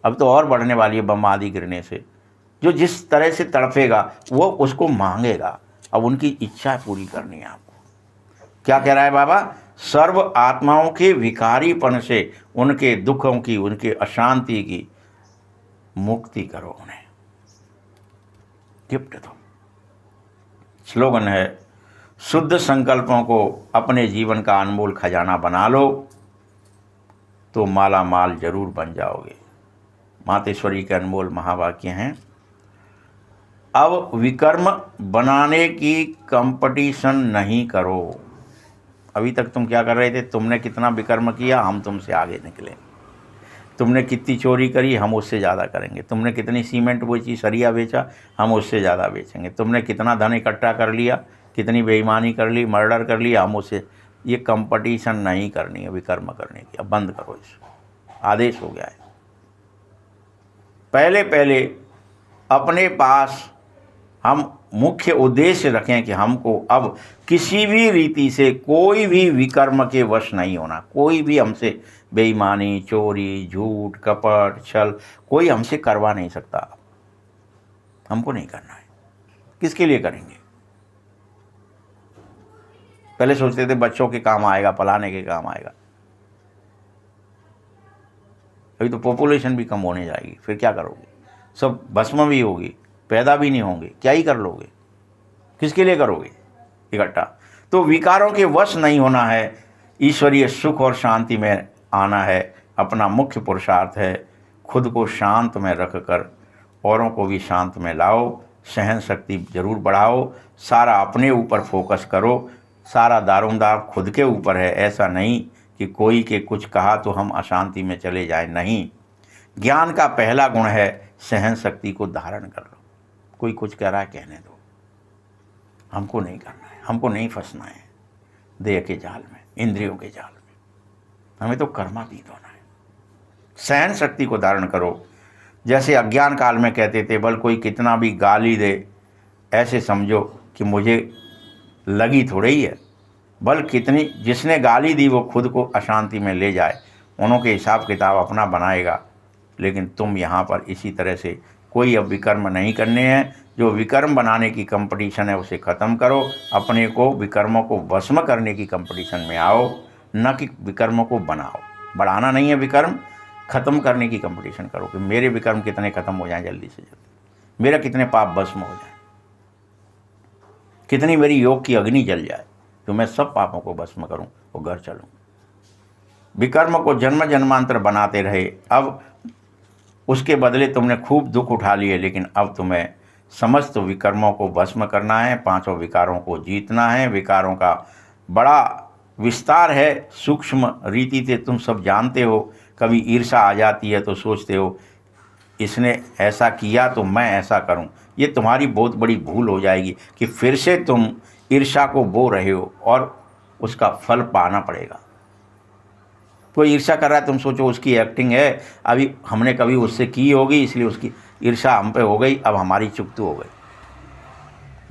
अब तो और बढ़ने वाली है बम आदि गिरने से। जो जिस तरह से तड़पेगा वो उसको मांगेगा। अब उनकी इच्छा पूरी करनी है आपको। क्या कह रहा है बाबा? सर्व आत्माओं के विकारीपन से, उनके दुखों की, उनके अशांति की मुक्ति करो, उन्हें गिफ्ट दो। स्लोगन है, शुद्ध संकल्पों को अपने जीवन का अनमोल खजाना बना लो तो माला माल जरूर बन जाओगे। मातेश्वरी के अनमोल महावाक्य हैं। अब विकर्म बनाने की कंपटीशन नहीं करो। अभी तक तुम क्या कर रहे थे? तुमने कितना विकर्म किया, हम तुमसे आगे निकले। तुमने कितनी चोरी करी, हम उससे ज़्यादा करेंगे। तुमने कितनी सीमेंट बेची, सरिया बेचा, हम उससे ज़्यादा बेचेंगे। तुमने कितना धन इकट्ठा कर लिया, कितनी बेईमानी कर ली, मर्डर कर लिया, हम उससे। ये कंपटीशन नहीं करनी है विकर्म करने की। अब बंद करो इसको, आदेश हो गया है। पहले पहले अपने पास हम मुख्य उद्देश्य रखें कि हमको अब किसी भी रीति से कोई भी विकर्म के वश नहीं होना। कोई भी हमसे बेईमानी, चोरी, झूठ, कपट, छल कोई हमसे करवा नहीं सकता। हमको नहीं करना है। किसके लिए करेंगे? पहले सोचते थे बच्चों के काम आएगा, फलाने के काम आएगा। अभी तो पॉपुलेशन भी कम होने जाएगी, फिर क्या करोगे? सब भस्म भी होगी, पैदा भी नहीं होंगे, क्या ही कर लोगे? किसके लिए करोगे इकट्ठा? तो विकारों के वश नहीं होना है, ईश्वरीय सुख और शांति में आना है। अपना मुख्य पुरुषार्थ है खुद को शांत में रखकर औरों को भी शांत में लाओ। सहन शक्ति जरूर बढ़ाओ। सारा अपने ऊपर फोकस करो। सारा दारोमदार खुद के ऊपर है। ऐसा नहीं कि कोई के कुछ कहा तो हम अशांति में चले जाएं, नहीं। ज्ञान का पहला गुण है सहन शक्ति को धारण कर लो। कोई कुछ कह रहा है, कहने दो, हमको नहीं करना है, हमको नहीं फंसना है देह के जाल में, इंद्रियों के जाल में। हमें तो कर्मातीत होना है। सहन शक्ति को धारण करो। जैसे अज्ञान काल में कहते थे, बल कोई कितना भी गाली दे ऐसे समझो कि मुझे लगी थोड़ी ही है। बल कितनी, जिसने गाली दी वो खुद को अशांति में ले जाए, उन्होंने हिसाब किताब अपना बनाएगा। लेकिन तुम यहाँ पर इसी तरह से कोई अब विकर्म नहीं करने हैं। जो विकर्म बनाने की कंपटीशन है उसे ख़त्म करो। अपने को विकर्मों को भस्म करने की कंपटीशन में आओ, न कि विकर्मों को बनाओ। बढ़ाना नहीं है, विकर्म ख़त्म करने की कंपटीशन करो कि मेरे विकर्म कितने ख़त्म हो जाएं जल्दी से जल्दी, मेरा कितने पाप भस्म हो जाए, कितनी मेरी योग की अग्नि जल जाए तो मैं सब पापों को भस्म करूं और घर चलूं। विकर्म को जन्म जन्मांतर बनाते रहे, अब उसके बदले तुमने खूब दुख उठा लिए, लेकिन अब तुम्हें समस्त विकर्मों को भस्म करना है, पांचों विकारों को जीतना है। विकारों का बड़ा विस्तार है, सूक्ष्म रीति से तुम सब जानते हो। कभी ईर्षा आ जाती है तो सोचते हो इसने ऐसा किया तो मैं ऐसा करूं। ये तुम्हारी बहुत बड़ी भूल हो जाएगी कि फिर से तुम ईर्षा को बो रहे हो और उसका फल पाना पड़ेगा। कोई ईर्षा कर रहा है, तुम सोचो उसकी एक्टिंग है, अभी हमने कभी उससे की होगी इसलिए उसकी ईर्षा हम पे हो गई, अब हमारी चुकती हो गई।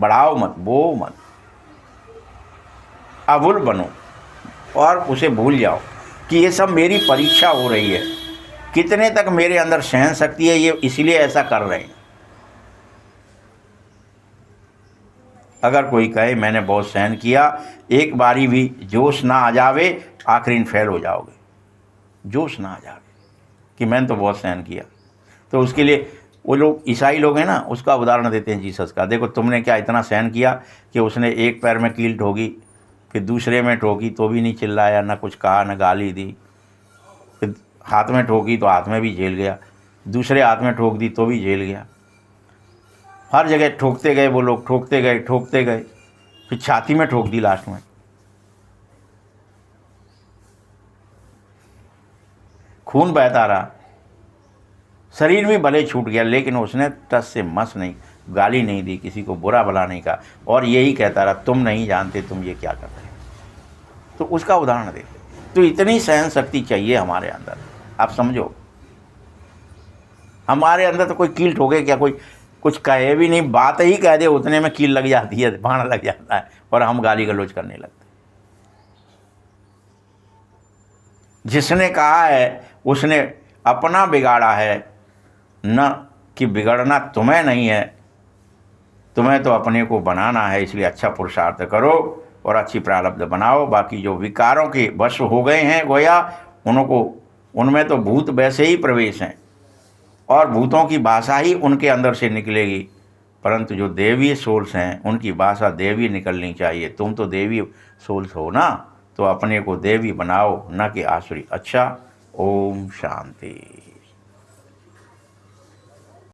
बढ़ाओ मत, बो मत, अभूल बनो और उसे भूल जाओ कि ये सब मेरी परीक्षा हो रही है, कितने तक मेरे अंदर सहन शक्ति है, ये इसलिए ऐसा कर रहे हैं। अगर कोई कहे मैंने बहुत सहन किया, एक बारी भी जोश ना आ जावे, आखिरी फेल हो जाओगे। जोश ना आ जावे कि मैंने तो बहुत सहन किया, तो उसके लिए वो लोग ईसाई लोग हैं ना, उसका उदाहरण देते हैं जीसस का। देखो तुमने क्या इतना सहन किया कि उसने एक पैर में कील ठोकी, फिर दूसरे में ठोकी तो भी नहीं चिल्लाया, ना कुछ कहा, ना गाली दी। फिर हाथ में ठोकी तो हाथ में भी झेल गया, दूसरे हाथ में ठोक दी तो भी झेल गया। हर जगह ठोकते गए वो लोग, ठोकते गए, फिर छाती में ठोक दी लास्ट में। खून बहता रहा, शरीर भी भले छूट गया, लेकिन उसने टस से मस नहीं, गाली नहीं दी, किसी को बुरा भला नहीं कहा, और यही कहता रहा तुम नहीं जानते तुम ये क्या कर रहे हो। तो उसका उदाहरण देते। तो इतनी सहन शक्ति चाहिए हमारे अंदर, आप समझो। हमारे अंदर तो कोई कील ठोके क्या, कोई कुछ कहे भी नहीं, बात ही कह दे उतने में कील लग जाती है, बाण लग जाता है और हम गाली गलौज करने लगते। जिसने कहा है उसने अपना बिगाड़ा है, न कि बिगड़ना तुम्हें नहीं है, तुम्हें तो अपने को बनाना है। इसलिए अच्छा पुरुषार्थ करो और अच्छी प्रारब्ध बनाओ। बाकी जो विकारों के वश हो गए हैं गोया, उनको उनमें तो भूत वैसे ही प्रवेश हैं और भूतों की भाषा ही उनके अंदर से निकलेगी, परंतु जो देवीय सोल्स हैं उनकी भाषा देवी निकलनी चाहिए। तुम तो देवी सोल्स हो ना, तो अपने को देवी बनाओ, न कि आसुरी। अच्छा, ओम शांति।